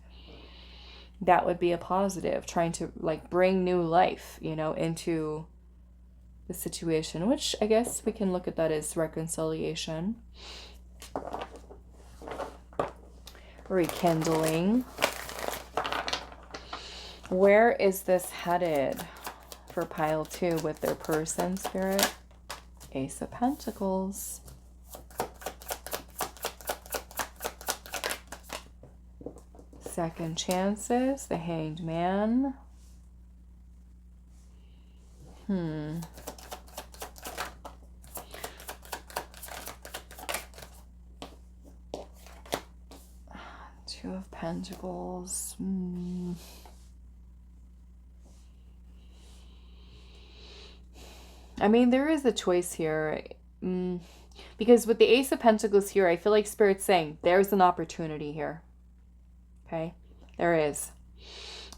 that would be a positive, trying to like bring new life, you know, into the situation, which I guess we can look at that as reconciliation. Rekindling. Where is this headed for pile 2 with their person, Spirit? Ace of Pentacles. Second chances, the Hanged Man. Two of Pentacles. I mean, there is a choice here. Because with the Ace of Pentacles here, I feel like Spirit's saying there's an opportunity here. Okay? There is.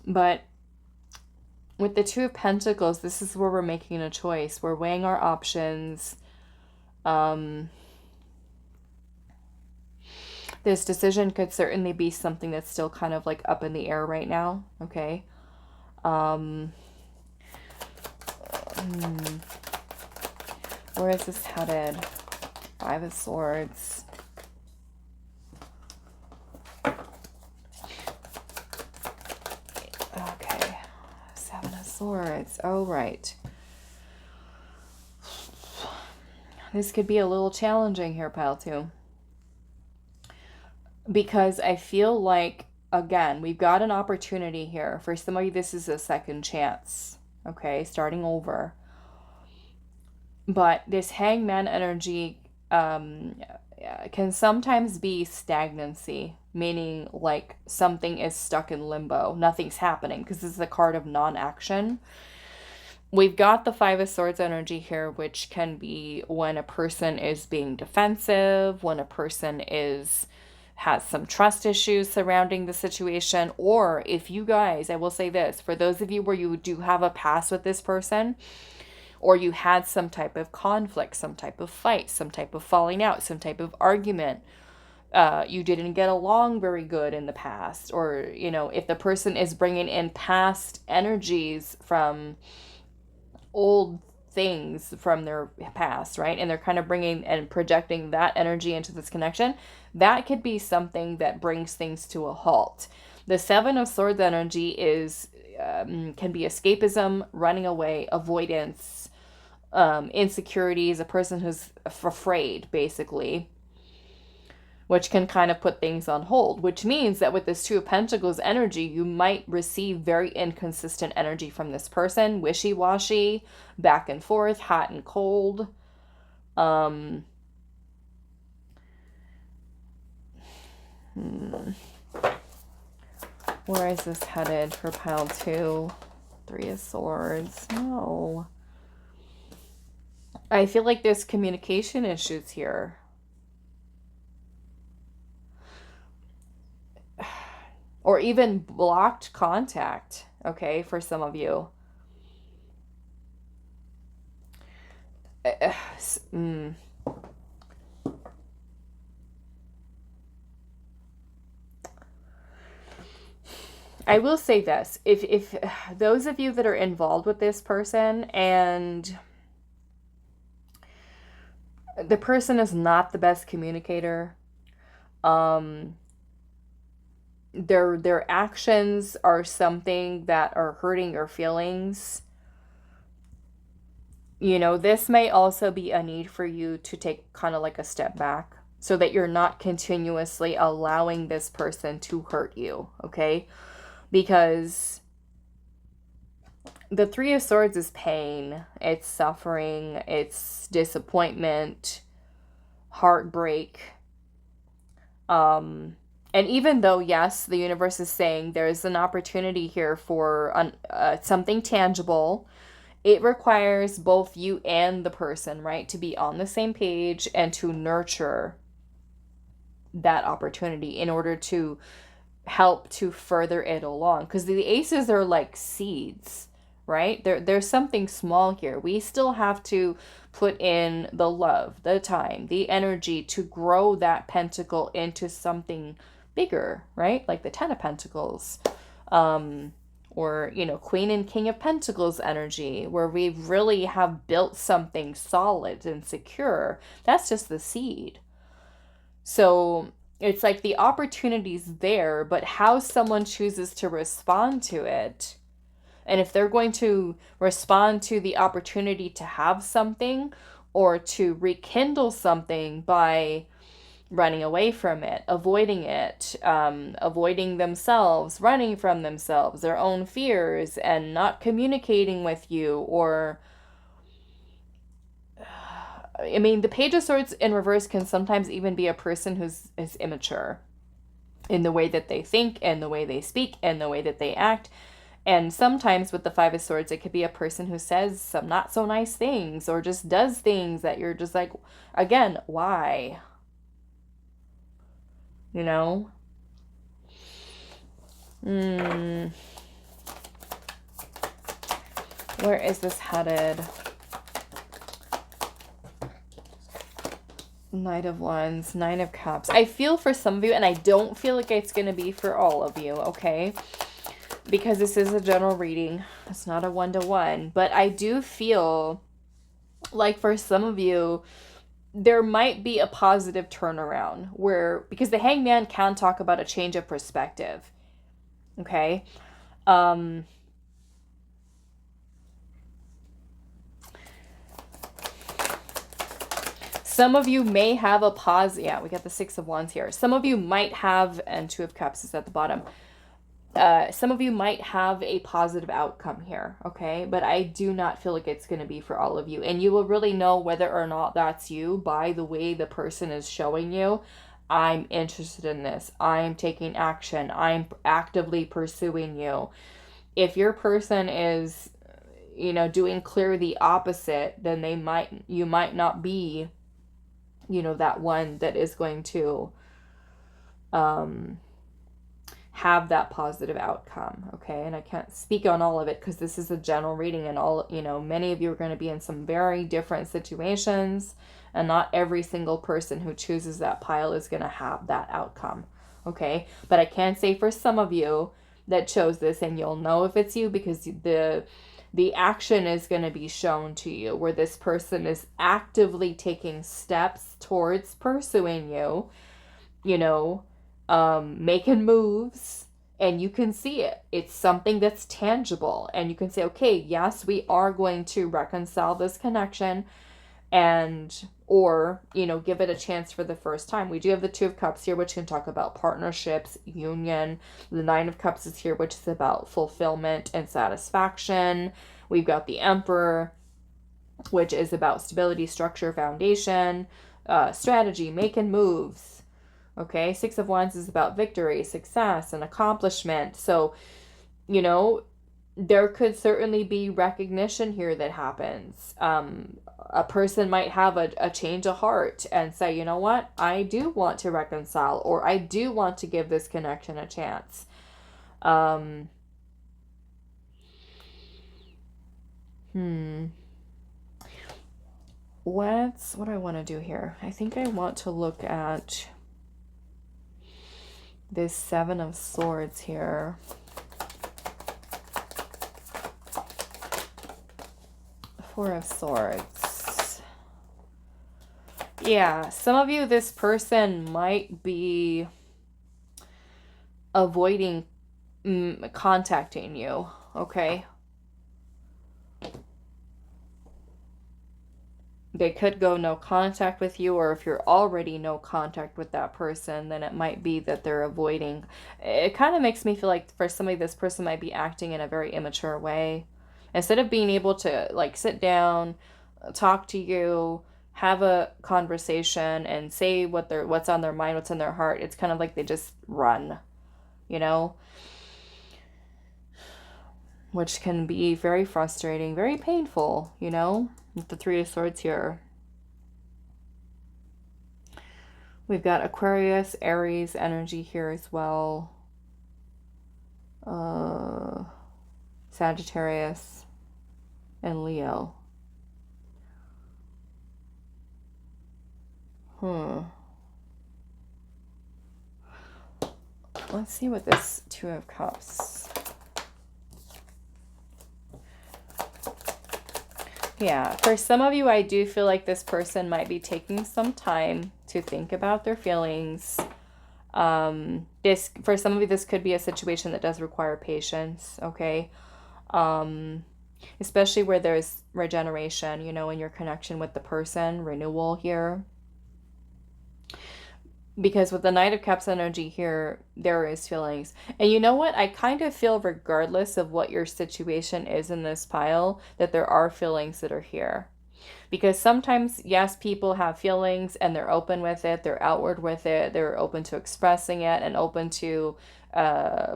But with the Two of Pentacles, this is where we're making a choice. We're weighing our options. This decision could certainly be something that's still kind of like up in the air right now. Okay? Where is this headed? Five of Swords. Okay. Seven of Swords. Oh, right. This could be a little challenging here, pile 2. Because I feel like, again, we've got an opportunity here. For some of you, this is a second chance. Okay, starting over. But this Hangman energy can sometimes be stagnancy, meaning like something is stuck in limbo. Nothing's happening because this is a card of non-action. We've got the Five of Swords energy here, which can be when a person is being defensive, when a person has some trust issues surrounding the situation, or if you guys, I will say this, for those of you where you do have a past with this person, or you had some type of conflict, some type of fight, some type of falling out, some type of argument, you didn't get along very good in the past, or, you know, if the person is bringing in past energies from old things from their past, right? And they're kind of bringing and projecting that energy into this connection, that could be something that brings things to a halt. The Seven of Swords energy is can be escapism, running away, avoidance, insecurities, a person who's afraid, basically, which can kind of put things on hold, which means that with this Two of Pentacles energy, you might receive very inconsistent energy from this person, wishy-washy, back and forth, hot and cold. Where is this headed for pile 2? Three of Swords. No. I feel like there's communication issues here. Or even blocked contact, okay, for some of you. I will say this, if those of you that are involved with this person and the person is not the best communicator, their actions are something that are hurting your feelings, you know, this may also be a need for you to take kind of like a step back so that you're not continuously allowing this person to hurt you, okay? Because the Three of Swords is pain, it's suffering, it's disappointment, heartbreak. And even though, yes, the universe is saying there's an opportunity here for something tangible, it requires both you and the person, right, to be on the same page and to nurture that opportunity in order to help to further it along. Because the aces are like seeds, right? There's something small here. We still have to put in the love, the time, the energy to grow that pentacle into something bigger, right? Like the Ten of Pentacles. Or, you know, Queen and King of Pentacles energy, where we really have built something solid and secure. That's just the seed. So it's like the opportunity's there, but how someone chooses to respond to it, and if they're going to respond to the opportunity to have something or to rekindle something by running away from it, avoiding themselves, running from themselves, their own fears, and not communicating with you, or I mean, the Page of Swords in reverse can sometimes even be a person who's is immature in the way that they think, and the way they speak, and the way that they act. And sometimes with the Five of Swords, it could be a person who says some not so nice things, or just does things that you're just like, again, why? You know? Where is this headed? Knight of Wands, Nine of Cups. I feel for some of you, and I don't feel like it's going to be for all of you, okay? Because this is a general reading. It's not a one-to-one. But I do feel like for some of you, there might be a positive turnaround where, because the Hangman can talk about a change of perspective. Okay? Some of you may have a yeah, we got the Six of Wands here. Some of you might have, and Two of Cups is at the bottom. Some of you might have a positive outcome here, okay? But I do not feel like it's going to be for all of you. And you will really know whether or not that's you by the way the person is showing you, I'm interested in this. I'm taking action. I'm actively pursuing you. If your person is, you know, doing clear the opposite, then you might not be, you know, that one that is going to have that positive outcome, okay? And I can't speak on all of it because this is a general reading, and all, you know, many of you are going to be in some very different situations, and not every single person who chooses that pile is going to have that outcome, okay? But I can say for some of you that chose this, and you'll know if it's you because the action is going to be shown to you, where this person is actively taking steps towards pursuing you, you know, making moves, and you can see it. It's something that's tangible, and you can say, okay, yes, we are going to reconcile this connection, and, or, you know, give it a chance for the first time. We do have the Two of Cups here, which can talk about partnerships, union. The Nine of Cups is here, which is about fulfillment and satisfaction. We've got the Emperor, which is about stability, structure, foundation, strategy, making moves. Okay, Six of Wands is about victory, success, and accomplishment. So, you know, there could certainly be recognition here that happens. A person might have a change of heart and say, you know what, I do want to reconcile, or I do want to give this connection a chance. What do I want to do here? I think I want to look at this Seven of Swords here. Four of Swords. Yeah, some of you, this person might be avoiding contacting you, okay? They could go no contact with you, or if you're already no contact with that person, then it might be that they're avoiding. It kind of makes me feel like for somebody, this person might be acting in a very immature way. Instead of being able to like sit down, talk to you, have a conversation, and say what's on their mind, what's in their heart, it's kind of like they just run, you know? Which can be very frustrating, very painful, you know? With the Three of Swords here. We've got Aquarius, Aries energy here as well. Sagittarius, and Leo. Let's see what this Two of Cups. Yeah, for some of you, I do feel like this person might be taking some time to think about their feelings. For some of you, this could be a situation that does require patience, okay? Especially where there's regeneration, you know, in your connection with the person, renewal here. Because with the Knight of Cups energy here, there is feelings. And you know what? I kind of feel, regardless of what your situation is in this pile, that there are feelings that are here. Because sometimes, yes, people have feelings and they're open with it, they're outward with it, they're open to expressing it and open to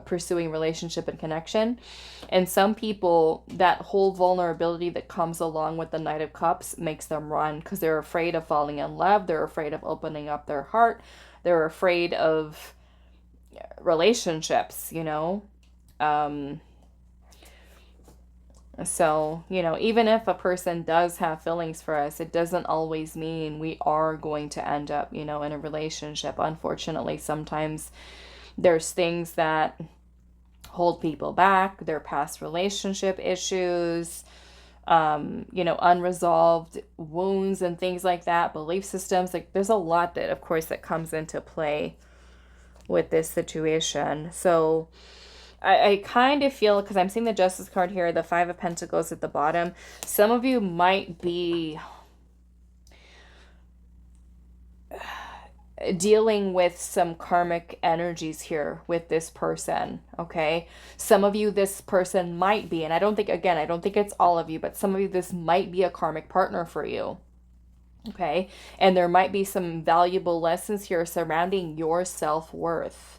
pursuing relationship and connection. And some people, that whole vulnerability that comes along with the Knight of Cups makes them run because they're afraid of falling in love, they're afraid of opening up their heart, they're afraid of relationships, you know. So, you know, even if a person does have feelings for us, it doesn't always mean we are going to end up, you know, in a relationship. Unfortunately, sometimes there's things that hold people back, their past relationship issues, you know, unresolved wounds and things like that, belief systems. Like, there's a lot that, of course, that comes into play with this situation. So I kind of feel, because I'm seeing the Justice card here, the Five of Pentacles at the bottom, some of you might be dealing with some karmic energies here with this person, okay? Some of you, this person might be, and I don't think it's all of you, but some of you, this might be a karmic partner for you, okay? And there might be some valuable lessons here surrounding your self-worth,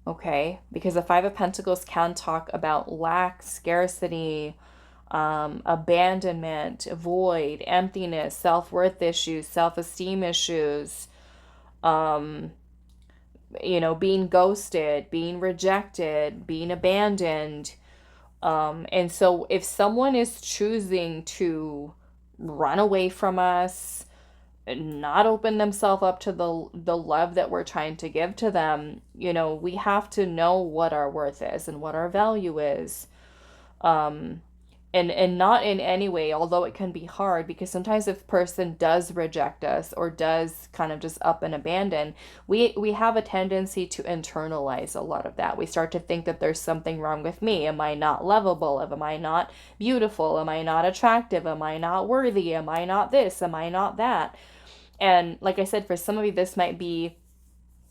okay? Because the Five of Pentacles can talk about lack, scarcity, abandonment, void, emptiness, self-worth issues, self-esteem issues, you know, being ghosted, being rejected, being abandoned. And so if someone is choosing to run away from us, not open themselves up to the love that we're trying to give to them, you know, we have to know what our worth is and what our value is. And not in any way, although it can be hard, because sometimes if a person does reject us or does kind of just up and abandon, we have a tendency to internalize a lot of that. We start to think that there's something wrong with me. Am I not lovable? Am I not beautiful? Am I not attractive? Am I not worthy? Am I not this? Am I not that? And like I said, for some of you, this might be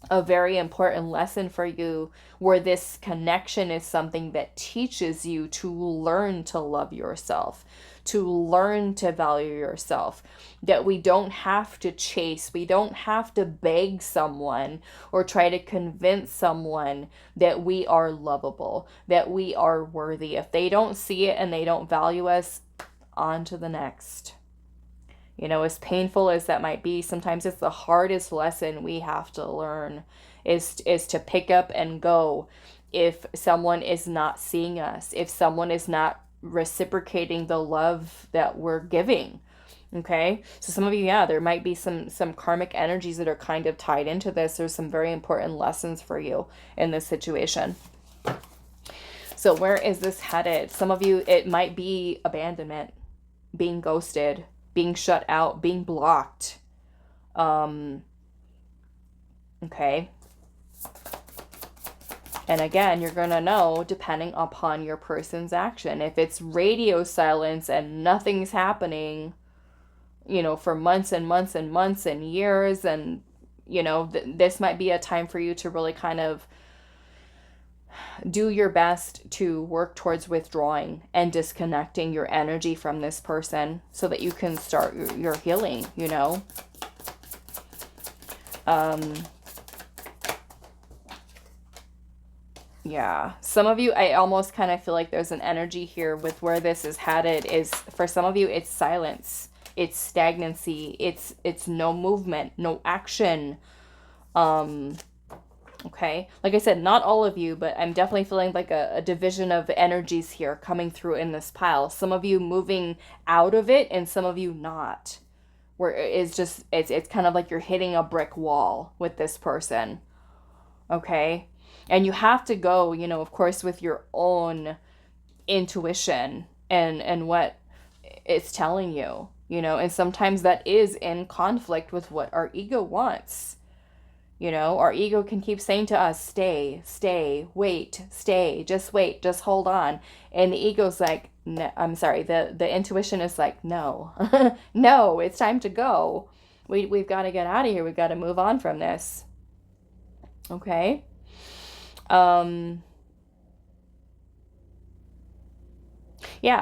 a very important lesson for you, where this connection is something that teaches you to learn to love yourself, to learn to value yourself, that we don't have to chase, we don't have to beg someone or try to convince someone that we are lovable, that we are worthy. If they don't see it and they don't value us, on to the next. You know, as painful as that might be, sometimes it's the hardest lesson we have to learn is to pick up and go if someone is not seeing us, if someone is not reciprocating the love that we're giving. Okay? So some of you, yeah, there might be some karmic energies that are kind of tied into this. There's some very important lessons for you in this situation. So where is this headed? Some of you, it might be abandonment, being ghosted, being shut out, being blocked. Okay. And again, you're going to know depending upon your person's action. If it's radio silence and nothing's happening, you know, for months and months and months and years, and, you know, this might be a time for you to really kind of do your best to work towards withdrawing and disconnecting your energy from this person so that you can start your healing, you know. Yeah, some of you, I almost kind of feel like there's an energy here with where this is headed is, for some of you, it's silence, it's stagnancy, it's no movement, no action. Okay, like I said, not all of you, but I'm definitely feeling like a division of energies here coming through in this pile. Some of you moving out of it and some of you not. Where it's just, it's kind of like you're hitting a brick wall with this person. Okay, and you have to go, you know, of course, with your own intuition and what it's telling you, you know, and sometimes that is in conflict with what our ego wants. You know, our ego can keep saying to us, stay, stay, wait, stay, just hold on. And the ego's like, no, I'm sorry, the intuition is like, no, no, it's time to go. We've got to get out of here. We've got to move on from this. Okay. Yeah,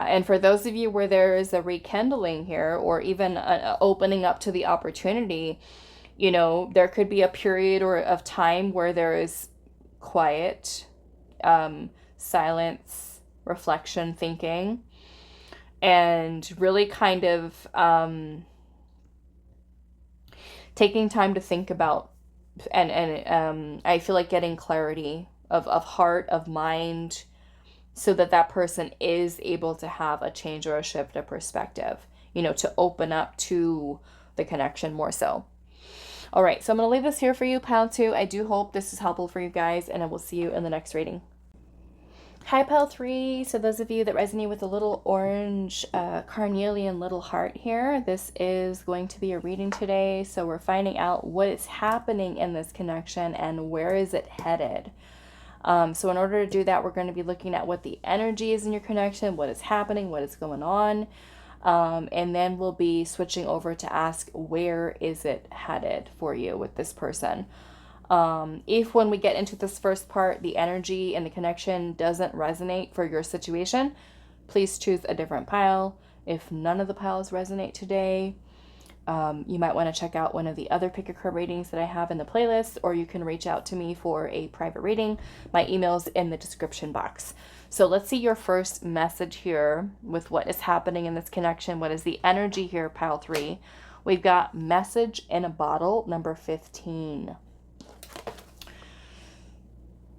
and for those of you where there is a rekindling here, or even a opening up to the opportunity, you know, there could be a period or of time where there is quiet, silence, reflection, thinking, and really kind of taking time to think about, and I feel like getting clarity of heart, of mind, so that that person is able to have a change or a shift of perspective, you know, to open up to the connection more so. All right, so I'm going to leave this here for you, Pile 2. I do hope this is helpful for you guys, and I will see you in the next reading. Hi, Pile 3. So those of you that resonate with the little orange carnelian little heart here, this is going to be a reading today. So we're finding out what is happening in this connection and where is it headed. So in order to do that, we're going to be looking at what the energy is in your connection, what is happening, what is going on. And then we'll be switching over to ask, where is it headed for you with this person? If when we get into this first part, the energy and the connection doesn't resonate for your situation, please choose a different pile. If none of the piles resonate today, you might want to check out one of the other pick a card readings that I have in the playlist, or you can reach out to me for a private reading. My email's in the description box. So let's see your first message here with what is happening in this connection. What is the energy here, Pile 3? We've got message in a bottle, number 15.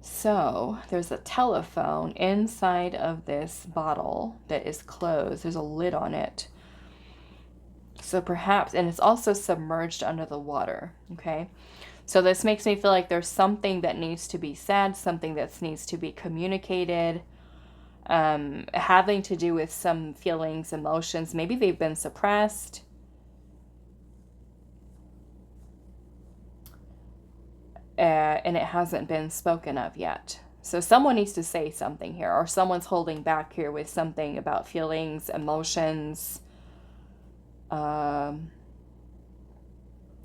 So there's a telephone inside of this bottle that is closed. There's a lid on it. So perhaps, and it's also submerged under the water, okay? So this makes me feel like there's something that needs to be said, something that needs to be communicated, having to do with some feelings, emotions. Maybe they've been suppressed. And it hasn't been spoken of yet. So someone needs to say something here, or someone's holding back here with something about feelings, emotions,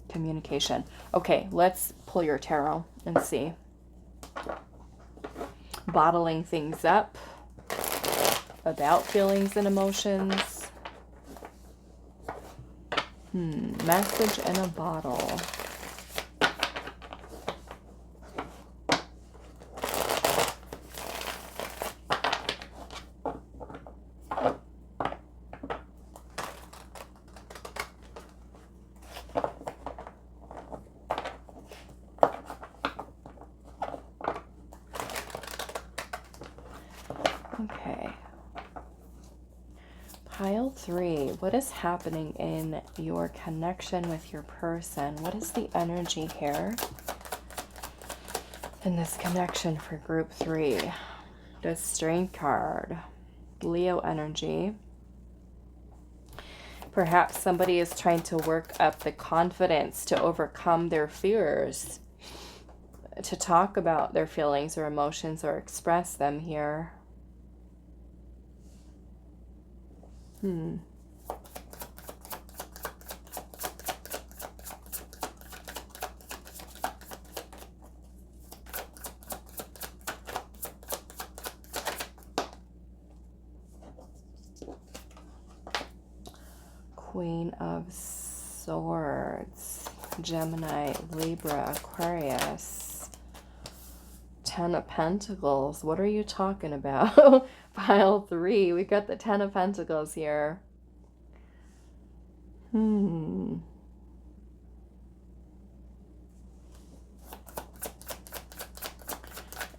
communication. Okay, let's pull your tarot and see. Bottling things up, about feelings and emotions. Message in a bottle. Okay. Pile 3, what is happening in your connection with your person? What is the energy here in this connection for group 3? The Strength card, Leo energy. Perhaps somebody is trying to work up the confidence to overcome their fears, to talk about their feelings or emotions or express them here. Queen of Swords, Gemini, Libra, Aquarius, Ten of Pentacles. What are you talking about? Pile 3, we've got the Ten of Pentacles here.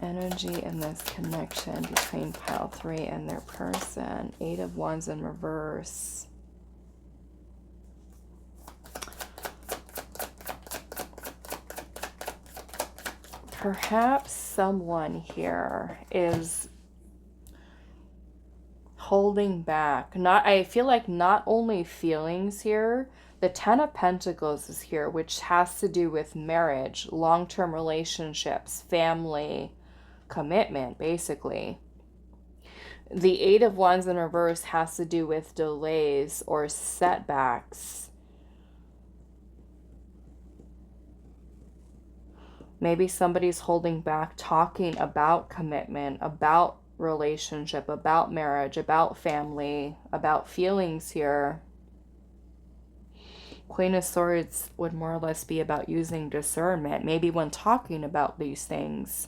Energy in this connection between pile 3 and their person. 8 of Wands in reverse. Perhaps someone here is holding back. I feel like not only feelings here, the 10 of Pentacles is here, which has to do with marriage, long-term relationships, family, commitment, basically. The 8 of Wands in reverse has to do with delays or setbacks. Maybe somebody's holding back talking about commitment, about relationship, about marriage, about family, about feelings here. Queen of Swords would more or less be about using discernment, maybe when talking about these things.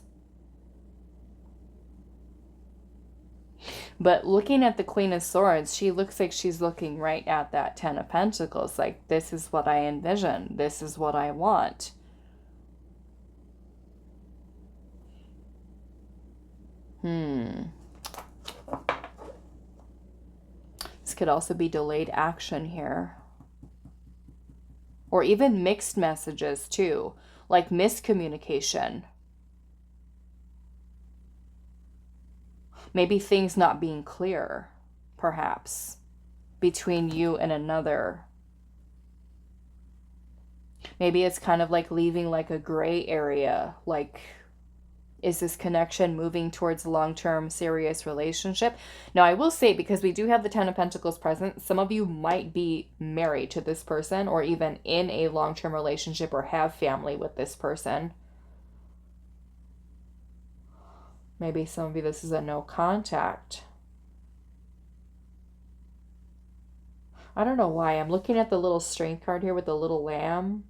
But looking at the Queen of Swords, she looks like she's looking right at that 10 of Pentacles. Like, this is what I envision. This is what I want. This could also be delayed action here. Or even mixed messages too. Like miscommunication. Maybe things not being clear, perhaps, between you and another. Maybe it's kind of like leaving like a gray area. Like, is this connection moving towards a long-term serious relationship? Now, I will say, because we do have the 10 of Pentacles present, some of you might be married to this person or even in a long-term relationship or have family with this person. Maybe some of you, this is a no contact. I don't know why. I'm looking at the little strength card here with the little lamb.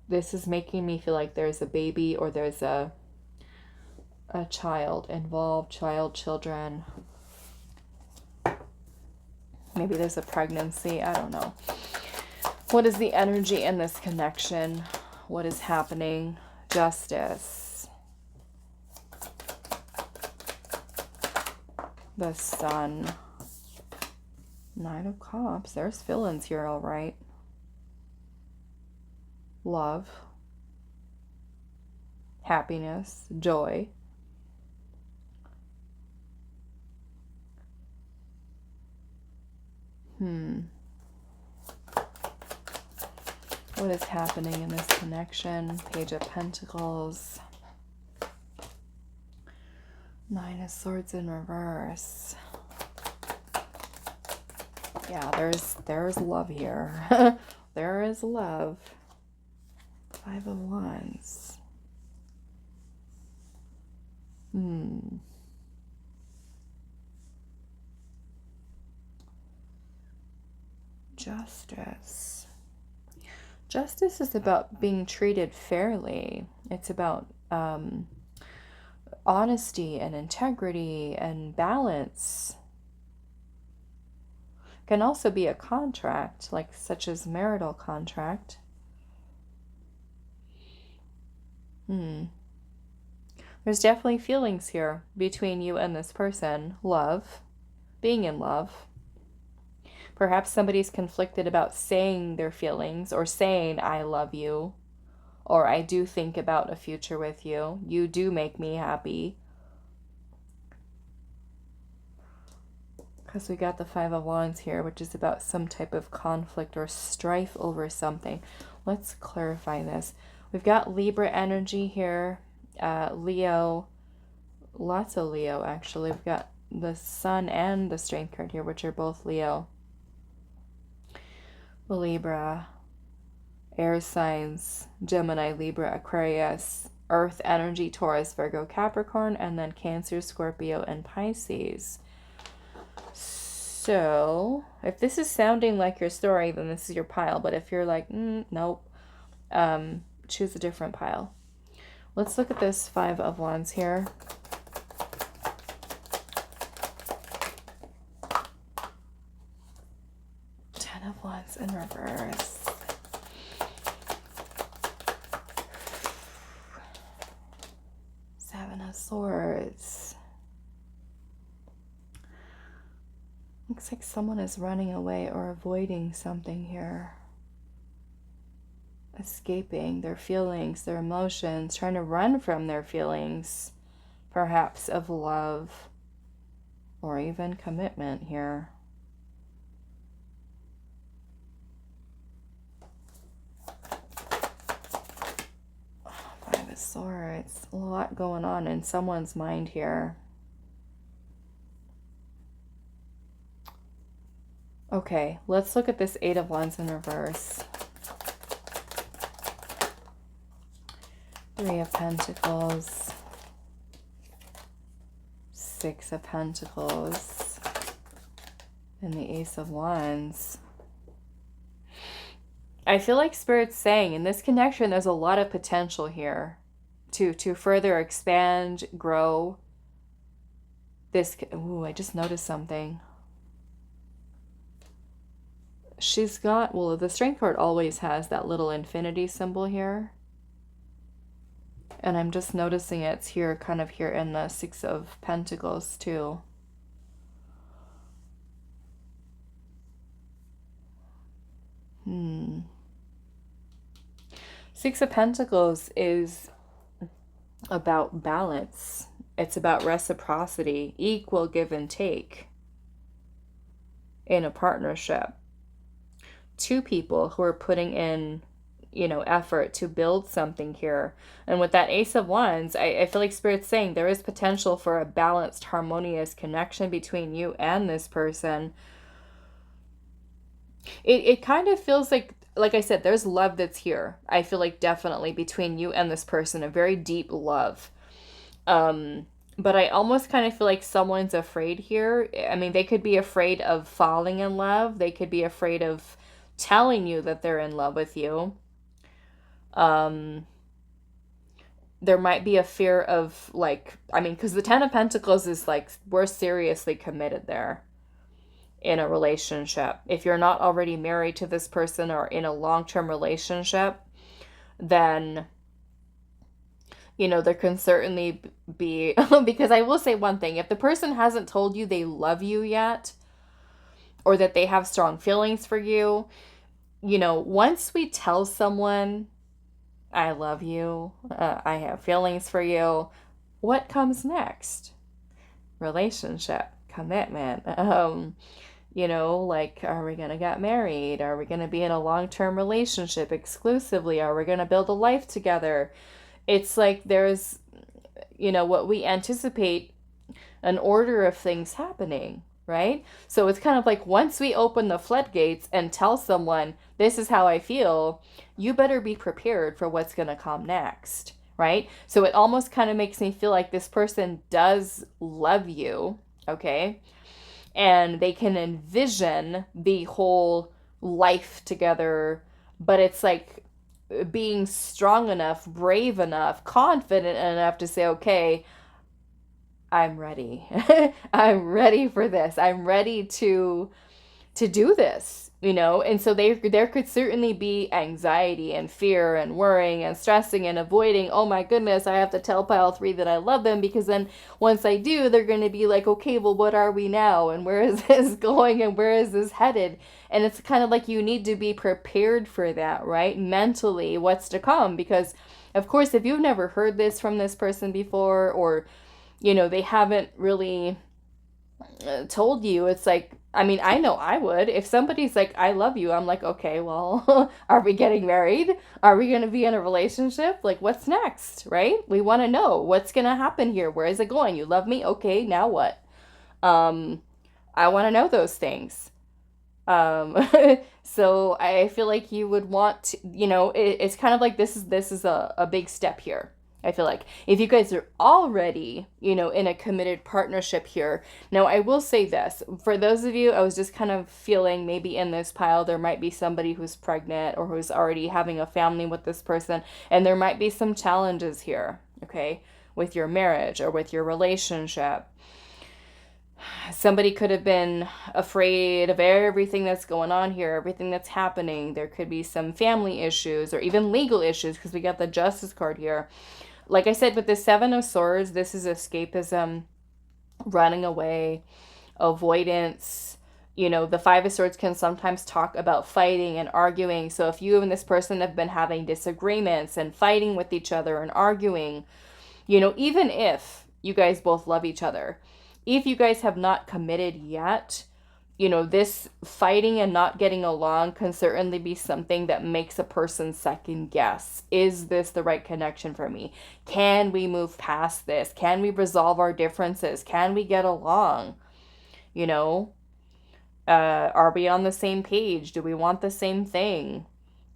This is making me feel like there's a baby or there's a child involved, children. Maybe there's a pregnancy. I don't know. What is the energy in this connection? What is happening? Justice. The Sun. 9 of Cups. There's feelings here, all right. Love. Happiness. Joy. What is happening in this connection? Page of Pentacles. 9 of Swords in reverse. Yeah, there's love here. There is love. 5 of Wands. Justice. Justice is about being treated fairly. It's about honesty and integrity and balance. Can also be a contract, like such as marital contract. There's definitely feelings here between you and this person. Love. Being in love. Perhaps somebody's conflicted about saying their feelings or saying, I love you, or I do think about a future with you. You do make me happy. Because we got the 5 of Wands here, which is about some type of conflict or strife over something. Let's clarify this. We've got Libra energy here, Leo, lots of Leo actually. We've got the Sun and the Strength card here, which are both Leo. Libra, air signs, Gemini, Libra, Aquarius, Earth energy, Taurus, Virgo, Capricorn, and then Cancer, Scorpio, and Pisces. So, if this is sounding like your story, then this is your pile. But if you're like, nope, choose a different pile. Let's look at this 5 of Wands here. Of Wands in reverse. 7 of Swords. Looks like someone is running away or avoiding something here. Escaping their feelings, their emotions, trying to run from their feelings, perhaps of love or even commitment here. Five of Swords. A lot going on in someone's mind here. Okay, let's look at this Eight of Wands in reverse. Three of Pentacles. Six of Pentacles. And the Ace of Wands. I feel like Spirit's saying in this connection, there's a lot of potential here to further expand, grow. This, ooh, I just noticed something. She's got, well, the Strength card always has that little infinity symbol here. And I'm just noticing it's here, kind of here in the Six of Pentacles too. Six of Pentacles is about balance. It's about reciprocity, equal give and take in a partnership. Two people who are putting in, you know, effort to build something here. And with that Ace of Wands, I feel like Spirit's saying there is potential for a balanced, harmonious connection between you and this person. It kind of feels like I said, there's love that's here. I feel like definitely between you and this person, a very deep love. But I almost kind of feel like someone's afraid here. I mean, they could be afraid of falling in love. They could be afraid of telling you that they're in love with you. There might be a fear of, like, I mean, because the Ten of Pentacles is like, we're seriously committed there in a relationship. If you're not already married to this person or in a long-term relationship, then, you know, there can certainly be, because I will say one thing, if the person hasn't told you they love you yet, or that they have strong feelings for you, you know, once we tell someone, I love you, I have feelings for you, what comes next? Relationship, commitment. You know, like, are we going to get married? Are we going to be in a long-term relationship exclusively? Are we going to build a life together? It's like there's, you know, what we anticipate an order of things happening, right? So it's kind of like once we open the floodgates and tell someone, this is how I feel, you better be prepared for what's going to come next, right? So it almost kind of makes me feel like this person does love you, okay? And they can envision the whole life together, but it's like being strong enough, brave enough, confident enough to say, okay, I'm ready. I'm ready for this. I'm ready to do this, you know? And so there could certainly be anxiety and fear and worrying and stressing and avoiding, oh my goodness, I have to tell pile 3 that I love them, because then once I do, they're going to be like, okay, well, what are we now? And where is this going? And where is this headed? And it's kind of like you need to be prepared for that, right? Mentally, what's to come? Because of course, if you've never heard this from this person before, or, you know, they haven't really told you, it's like, I mean, I know I would. If somebody's like, I love you, I'm like, okay, well, are we getting married? Are we going to be in a relationship? Like, what's next, right? We want to know what's going to happen here. Where is it going? You love me? Okay, now what? I want to know those things. So I feel like you would want to, you know, it's kind of like this is a big step here. I feel like if you guys are already, you know, in a committed partnership here. Now, I will say this, for those of you, I was just kind of feeling maybe in this pile, there might be somebody who's pregnant or who's already having a family with this person. And there might be some challenges here, okay, with your marriage or with your relationship. Somebody could have been afraid of everything that's going on here, everything that's happening. There could be some family issues or even legal issues, because we got the Justice card here. Like I said, with the Seven of Swords, this is escapism, running away, avoidance. You know, the Five of Swords can sometimes talk about fighting and arguing. So if you and this person have been having disagreements and fighting with each other and arguing, you know, even if you guys both love each other, if you guys have not committed yet, you know, this fighting and not getting along can certainly be something that makes a person second guess. Is this the right connection for me? Can we move past this? Can we resolve our differences? Can we get along? You know, are we on the same page? Do we want the same thing?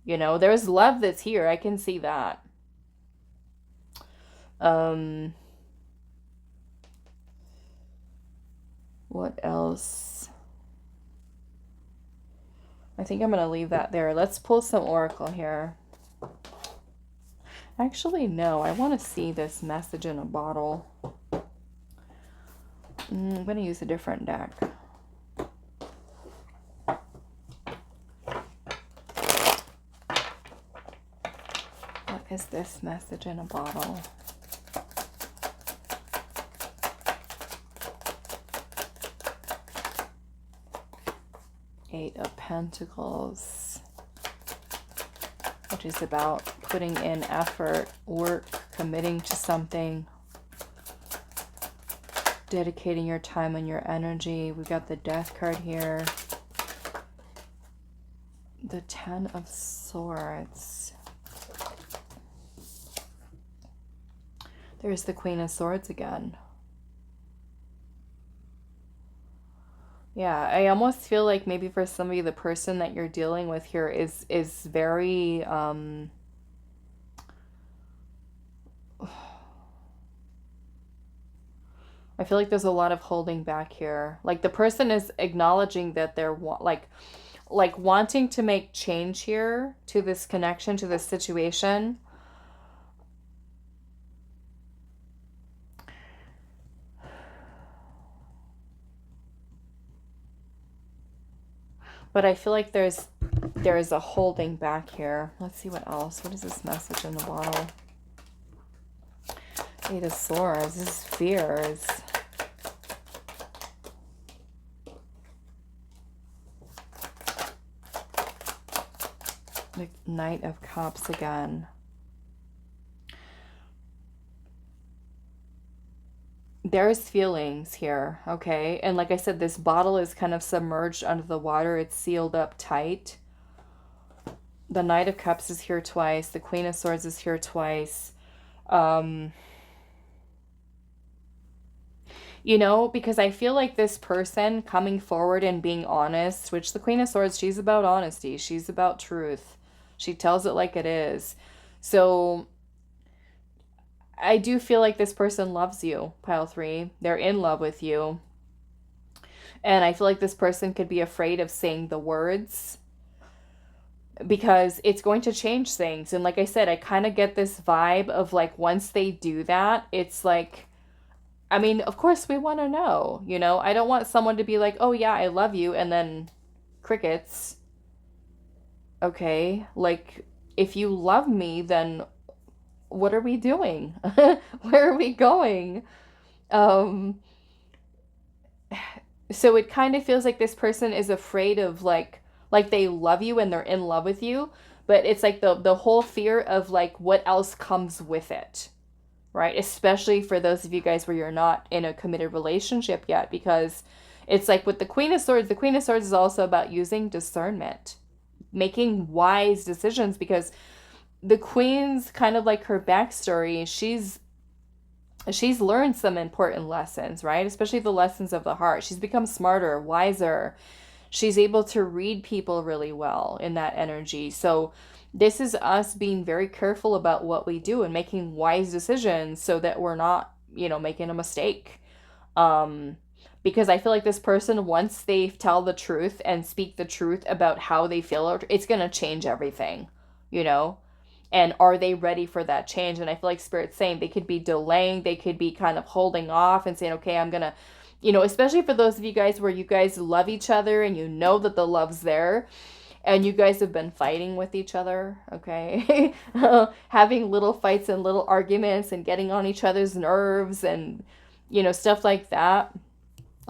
You know, there's love that's here. I can see that. What else? I think I'm going to leave that there. Let's pull some oracle here. Actually, no. I want to see this message in a bottle. I'm going to use a different deck. What is this message in a bottle? Eight of Pentacles, which is about putting in effort, work, committing to something, dedicating your time and your energy. We got the Death card here. The Ten of Swords. There's the Queen of Swords again. Yeah, I almost feel like maybe for somebody, the person that you're dealing with here is very I feel like there's a lot of holding back here. Like the person is acknowledging that they're like wanting to make change here to this connection, to this situation. But I feel like there is a holding back here. Let's see what else. What is this message in the bottle? Eight of Swords. This is fears. The Knight of Cups again. There's feelings here, okay? And like I said, this bottle is kind of submerged under the water. It's sealed up tight. The Knight of Cups is here twice. The Queen of Swords is here twice. You know, because I feel like this person coming forward and being honest, which the Queen of Swords, she's about honesty. She's about truth. She tells it like it is. So I do feel like this person loves you, pile 3. They're in love with you. And I feel like this person could be afraid of saying the words because it's going to change things. And like I said, I kind of get this vibe of like once they do that, it's like, I mean, of course we want to know, you know? I don't want someone to be like, oh yeah, I love you, and then crickets. Okay, like if you love me, then what are we doing? Where are we going? So it kind of feels like this person is afraid of like they love you and they're in love with you, but it's like the whole fear of like what else comes with it, right? Especially for those of you guys where you're not in a committed relationship yet, because it's like with the Queen of Swords is also about using discernment, making wise decisions, because the Queen's kind of like her backstory, she's learned some important lessons, right? Especially the lessons of the heart. She's become smarter, wiser. She's able to read people really well in that energy. So this is us being very careful about what we do and making wise decisions so that we're not, you know, making a mistake. Because I feel like this person, once they tell the truth and speak the truth about how they feel, it's going to change everything, you know? And are they ready for that change? And I feel like Spirit's saying they could be delaying, they could be kind of holding off and saying, okay, I'm going to, you know, especially for those of you guys where you guys love each other and you know that the love's there. and you guys have been fighting with each other, okay? Having little fights and little arguments and getting on each other's nerves and, you know, stuff like that.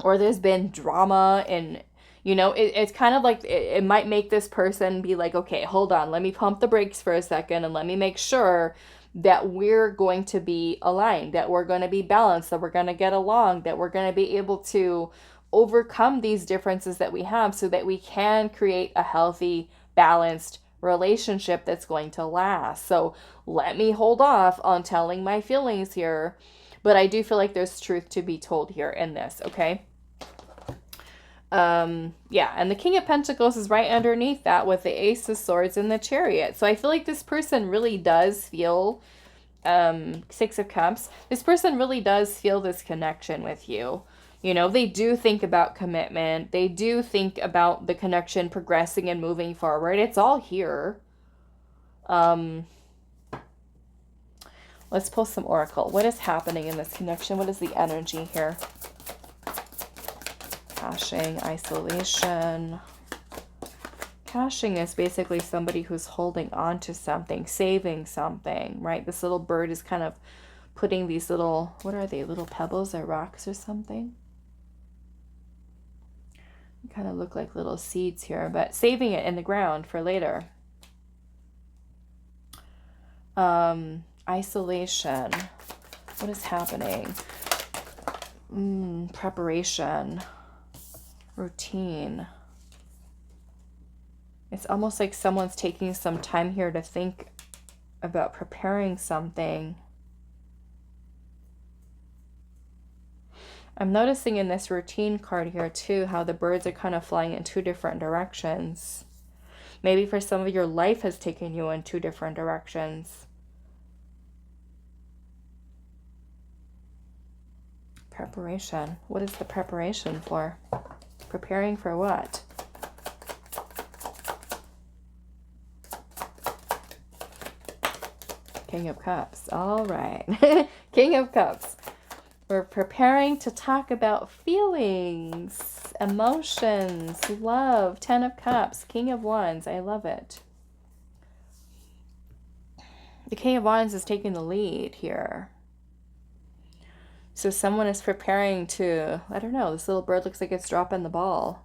Or there's been drama and, you know, it's kind of like it might make this person be like, okay, hold on, let me pump the brakes for a second and let me make sure that we're going to be aligned, that we're going to be balanced, that we're going to get along, that we're going to be able to overcome these differences that we have so that we can create a healthy, balanced relationship that's going to last. So let me hold off on telling my feelings here, but I do feel like there's truth to be told here in this, okay? Yeah, and the King of Pentacles is right underneath that with the Ace of Swords and the Chariot. So I feel like this person really does feel, Six of Cups, this person really does feel this connection with you. You know, they do think about commitment. They do think about the connection progressing and moving forward. It's all here. Let's pull some Oracle. What is happening in this connection? What is the energy here? Caching, isolation. Caching is basically somebody who's holding on to something, saving something, right? This little bird is kind of putting these little, what are they, little pebbles or rocks or something? They kind of look like little seeds here, but saving it in the ground for later. Isolation. What is happening? Preparation. Routine. It's almost like someone's taking some time here to think about preparing something. I'm noticing in this routine card here too how the birds are kind of flying in two different directions. Maybe for some of your life has taken you in two different directions. Preparation. What is the preparation for? Preparing for what? King of Cups. All right. King of Cups. We're preparing to talk about feelings, emotions, love. 10 of Cups. King of Wands. I love it. The King of Wands is taking the lead here. So someone is preparing to, I don't know, this little bird looks like it's dropping the ball.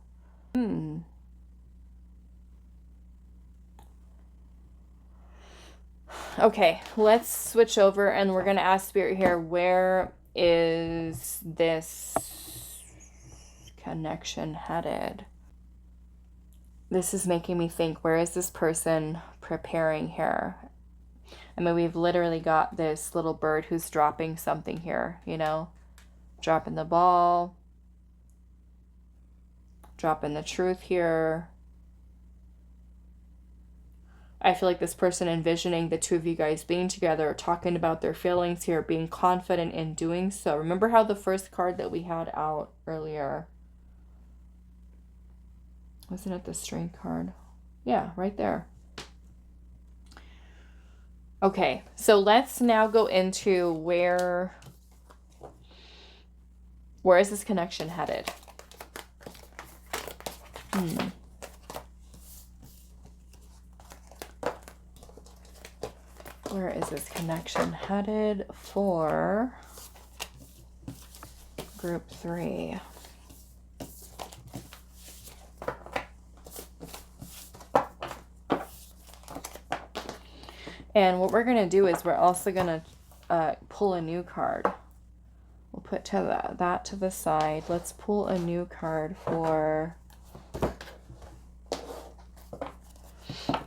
Okay, let's switch over and we're going to ask Spirit here, where is this connection headed? This is making me think, where is this person preparing here? I mean, we've literally got this little bird who's dropping something here, you know, dropping the ball, dropping the truth here. I feel like this person envisioning the two of you guys being together, talking about their feelings here, being confident in doing so. Remember how the first card that we had out earlier, wasn't it the Strength card? Yeah, right there. Okay, so let's now go into where is this connection headed? Where is this connection headed for group 3? And what we're going to do is we're also going to pull a new card. We'll put that to the side. Let's pull a new card for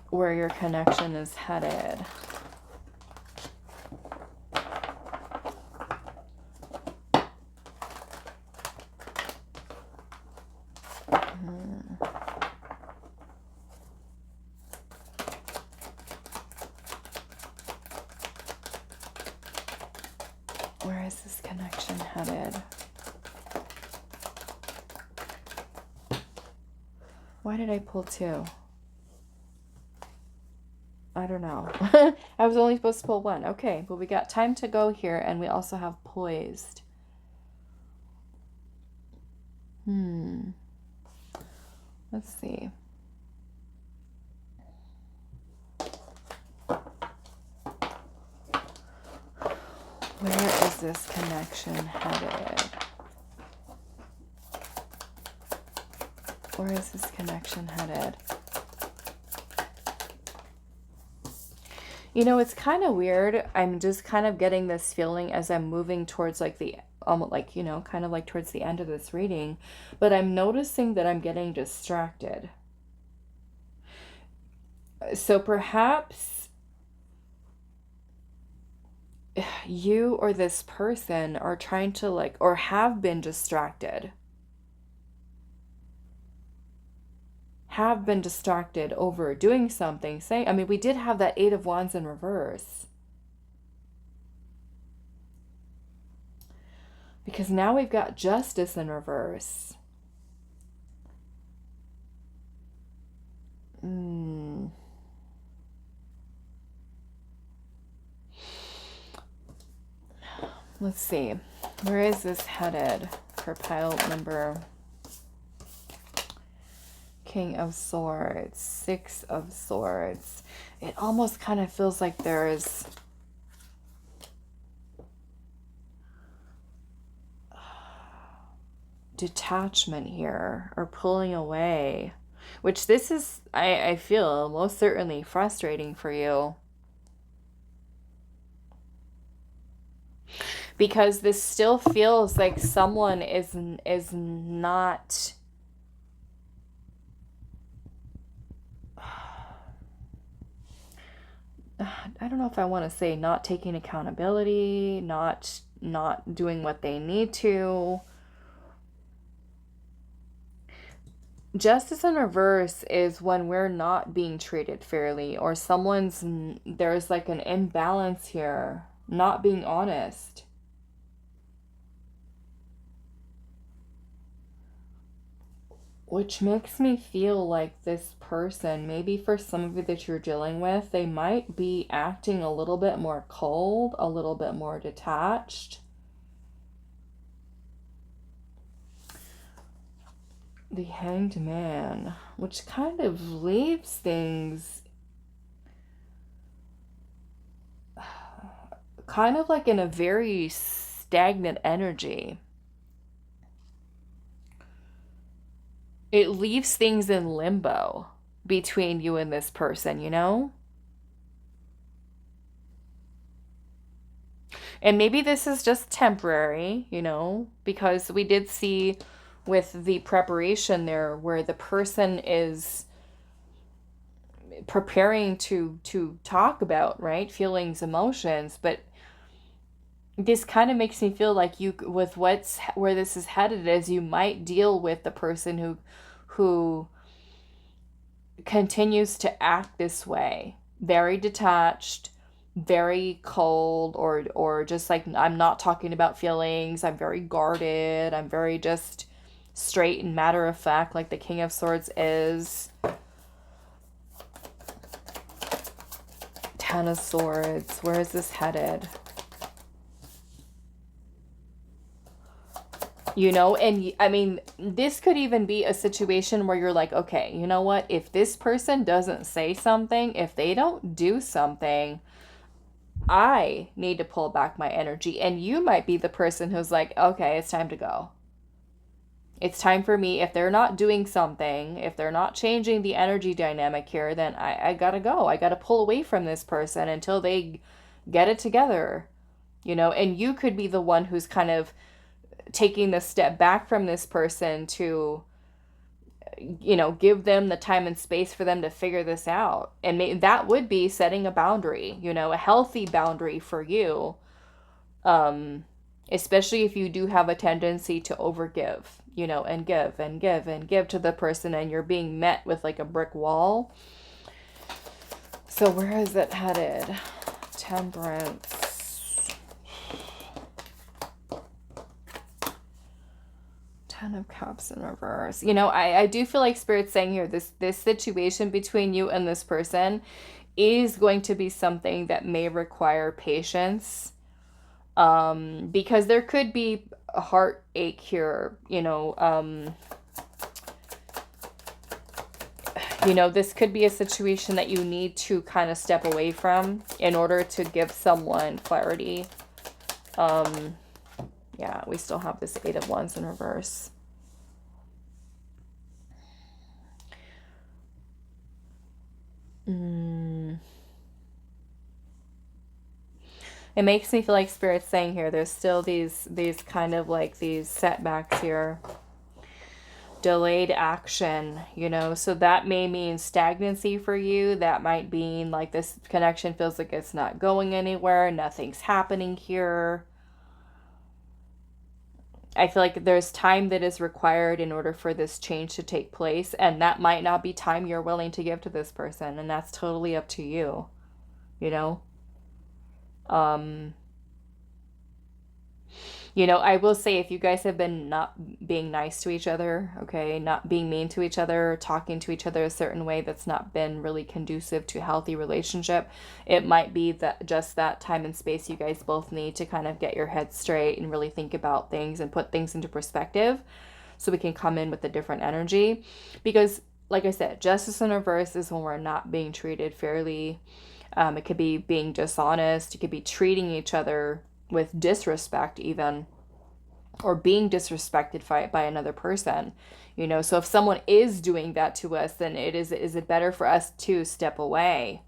where your connection is headed. Where is this connection headed? Why did I pull 2? I don't know. I was only supposed to pull 1. Okay, but we got time to go here, and we also have poised. Let's see. Where is this connection headed? Where is this connection headed? You know, it's kind of weird. I'm just kind of getting this feeling as I'm moving towards like the, almost like, you know, kind of like towards the end of this reading. But I'm noticing that I'm getting distracted. So perhaps you or this person are trying to like, or have been distracted. Have been distracted over doing something. Saying, I mean, we did have that Eight of Wands in reverse. Because now we've got Justice in reverse. Let's see. Where is this headed for pile number? King of Swords, Six of Swords. It almost kind of feels like there is detachment here, or pulling away, which this is, I feel, most certainly frustrating for you. Because this still feels like someone is not... I don't know if I want to say not taking accountability, not doing what they need to. Justice in reverse is when we're not being treated fairly, or there's like an imbalance here, not being honest. Which makes me feel like this person, maybe for some of you that you're dealing with, they might be acting a little bit more cold, a little bit more detached. The Hanged Man, which kind of leaves things kind of like in a very stagnant energy. It leaves things in limbo between you and this person, you know? And maybe this is just temporary, you know, because we did see with the preparation there where the person is preparing to talk about, right, feelings, emotions, but this kind of makes me feel like you, with where this is headed, is you might deal with the person who continues to act this way, very detached, very cold, or just like, I'm not talking about feelings, I'm very guarded, I'm very just straight and matter of fact, like the King of Swords is. Ten of Swords, where is this headed? You know, and I mean, this could even be a situation where you're like, okay, you know what? If this person doesn't say something, if they don't do something, I need to pull back my energy. And you might be the person who's like, okay, it's time to go. It's time for me. If they're not doing something, if they're not changing the energy dynamic here, then I gotta go. I gotta pull away from this person until they get it together. You know, and you could be the one who's kind of taking the step back from this person to, you know, give them the time and space for them to figure this out. And that would be setting a boundary, you know, a healthy boundary for you. Especially if you do have a tendency to overgive, you know, and give and give and give to the person, and you're being met with like a brick wall. So where is it headed? Temperance. Ten of Cups in reverse. You know, I do feel like Spirit's saying here, this situation between you and this person is going to be something that may require patience. Because there could be a heartache here, you know, this could be a situation that you need to kind of step away from in order to give someone clarity. Yeah, we still have this 8 of Wands in reverse. It makes me feel like Spirit's saying here, there's still these kind of like these setbacks here. Delayed action, you know, so that may mean stagnancy for you. That might mean like this connection feels like it's not going anywhere, nothing's happening here. I feel like there's time that is required in order for this change to take place, and that might not be time you're willing to give to this person, and that's totally up to you, you know. You know, I will say, if you guys have been not being nice to each other, okay, not being mean to each other, talking to each other a certain way that's not been really conducive to a healthy relationship, it might be that just that time and space you guys both need to kind of get your head straight and really think about things and put things into perspective, so we can come in with a different energy. Because, like I said, justice in reverse is when we're not being treated fairly. It could be being dishonest. It could be treating each other with disrespect even, or being disrespected by another person, you know. So if someone is doing that to us, then is it better for us to step away,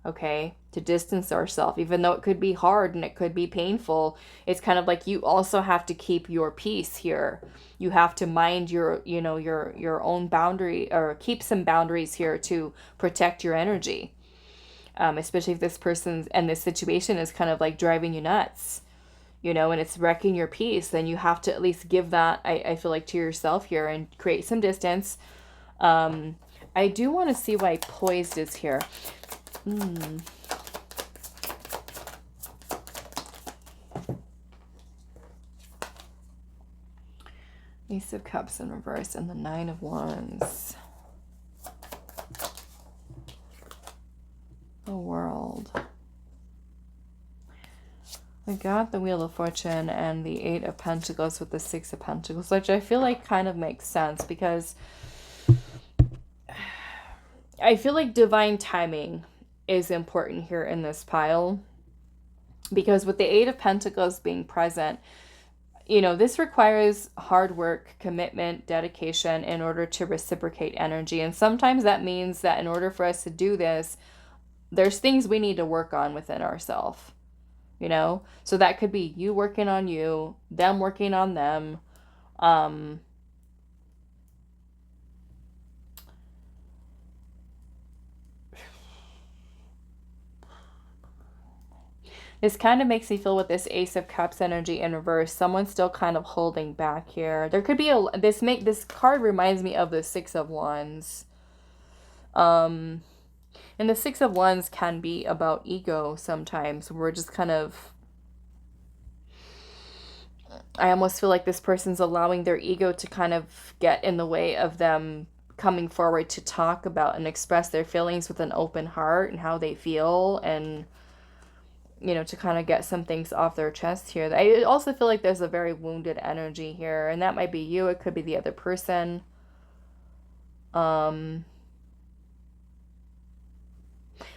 okay, to distance ourselves, even though it could be hard and it could be painful. It's kind of like you also have to keep your peace here. You have to mind your, you know, your own boundary, or keep some boundaries here to protect your energy. Especially if this person's and this situation is kind of like driving you nuts, you know, and it's wrecking your peace, then you have to at least give that, I feel like, to yourself here and create some distance. I do want to see why poised is here. Ace of Cups in reverse and the 9 of Wands. The World. I got the Wheel of Fortune and the 8 of Pentacles with the 6 of Pentacles, which I feel like kind of makes sense, because I feel like divine timing is important here in this pile. Because with the 8 of Pentacles being present, you know, this requires hard work, commitment, dedication in order to reciprocate energy. And sometimes that means that in order for us to do this, there's things we need to work on within ourselves, you know? So that could be you working on you, them working on them. This kind of makes me feel, with this Ace of Cups energy in reverse, someone's still kind of holding back here. There could be this card reminds me of the 6 of Wands. And the 6 of Wands can be about ego sometimes. We're just kind of, I almost feel like this person's allowing their ego to kind of get in the way of them coming forward to talk about and express their feelings with an open heart and how they feel, and, you know, to kind of get some things off their chest here. I also feel like there's a very wounded energy here, and that might be you. It could be the other person.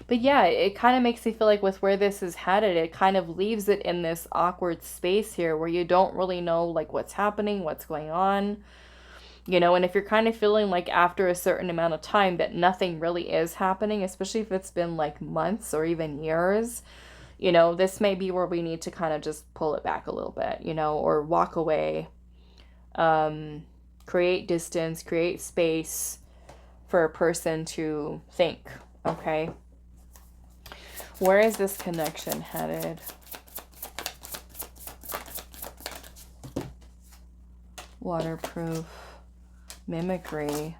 But yeah, it kind of makes me feel like with where this is headed, it kind of leaves it in this awkward space here where you don't really know like what's happening, what's going on, you know. And if you're kind of feeling like after a certain amount of time that nothing really is happening, especially if it's been like months or even years, you know, this may be where we need to kind of just pull it back a little bit, you know, or walk away, create distance, create space for a person to think, okay? Where is this connection headed? Waterproof, mimicry,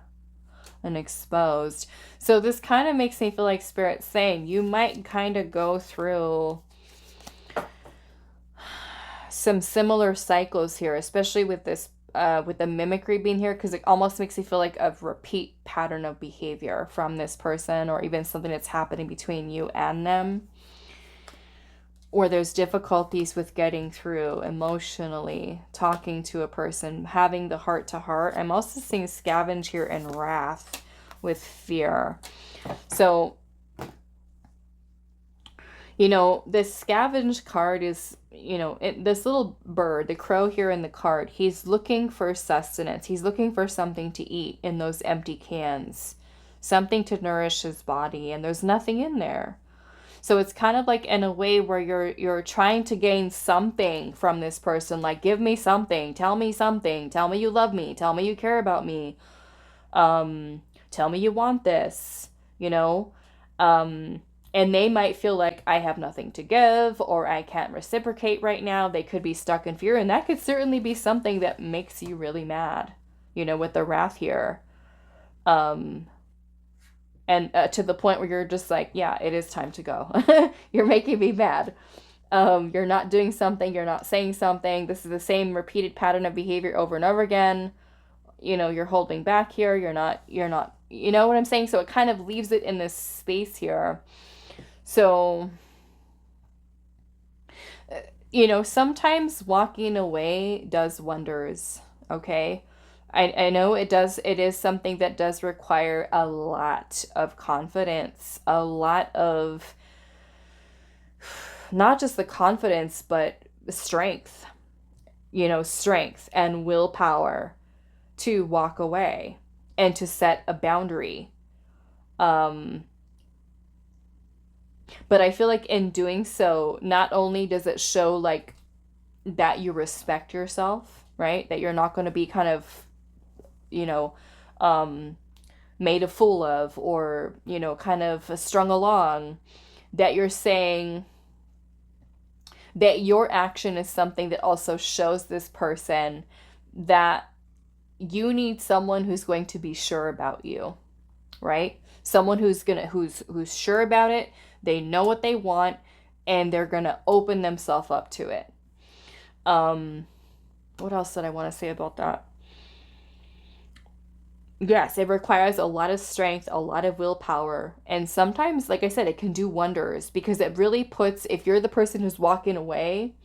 and exposed. So this kind of makes me feel like Spirit's saying you might kind of go through some similar cycles here, especially with this with the mimicry being here, because it almost makes me feel like a repeat pattern of behavior from this person, or even something that's happening between you and them, or there's difficulties with getting through emotionally, talking to a person, having the heart to heart. I'm also seeing scavenge here and wrath with fear. So, you know, this scavenge card is this little bird, the crow here in the card, he's looking for sustenance. He's looking for something to eat in those empty cans, something to nourish his body, and there's nothing in there. So it's kind of like in a way where you're trying to gain something from this person, like, give me something, tell me you love me, tell me you care about me, tell me you want this, and they might feel like, I have nothing to give, or I can't reciprocate right now. They could be stuck in fear, and that could certainly be something that makes you really mad, with the wrath here. And to the point where you're just like, yeah, it is time to go. You're making me mad. You're not doing something. You're not saying something. This is the same repeated pattern of behavior over and over again. You're holding back here. You're not, you know what I'm saying? So it kind of leaves it in this space here. So, sometimes walking away does wonders. Okay. I know it does. It is something that does require a lot of confidence, a lot of not just the confidence, but strength, strength and willpower to walk away and to set a boundary. But I feel like in doing so, not only does it show like that you respect yourself, right? That you're not going to be kind of, made a fool of, or, kind of strung along, that you're saying that your action is something that also shows this person that you need someone who's going to be sure about you, right? Someone who's sure about it. They know what they want, and they're going to open themselves up to it. What else did I want to say about that? Yes, it requires a lot of strength, a lot of willpower. And sometimes, like I said, it can do wonders, because it really puts, if you're the person who's walking away,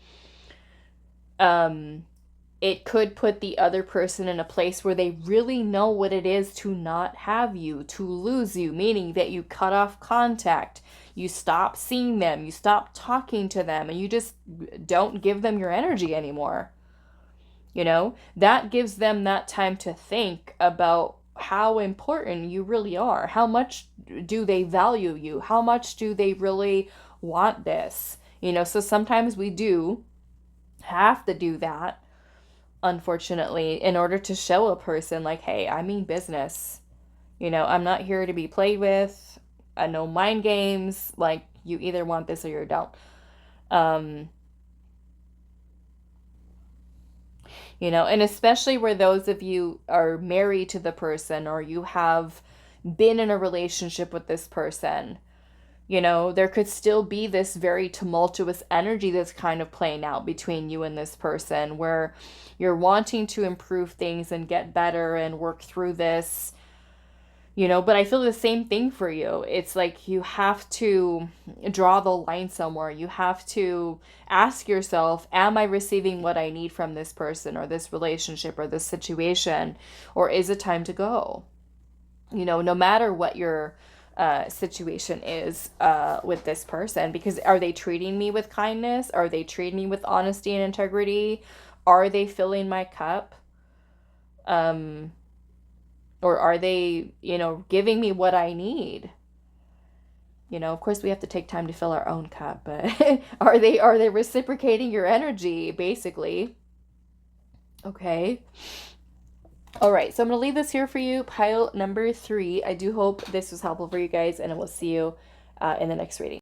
it could put the other person in a place where they really know what it is to not have you, to lose you, meaning that you cut off contact, you stop seeing them, you stop talking to them, and you just don't give them your energy anymore. That gives them that time to think about how important you really are. How much do they value you? How much do they really want this? So sometimes we do have to do that, unfortunately, in order to show a person like, hey, I mean business. I'm not here to be played with. No mind games. Like, you either want this or you don't. And especially where those of you are married to the person, or you have been in a relationship with this person, there could still be this very tumultuous energy that's kind of playing out between you and this person, where you're wanting to improve things and get better and work through this, but I feel the same thing for you. It's like you have to draw the line somewhere. You have to ask yourself, am I receiving what I need from this person or this relationship or this situation, or is it time to go? No matter what your situation is with this person, because are they treating me with kindness? Are they treating me with honesty and integrity? Are they filling my cup? Or are they, giving me what I need? Of course we have to take time to fill our own cup, but are they reciprocating your energy, basically? Okay. All right, so I'm going to leave this here for you, pile number 3. I do hope this was helpful for you guys, and I will see you in the next reading.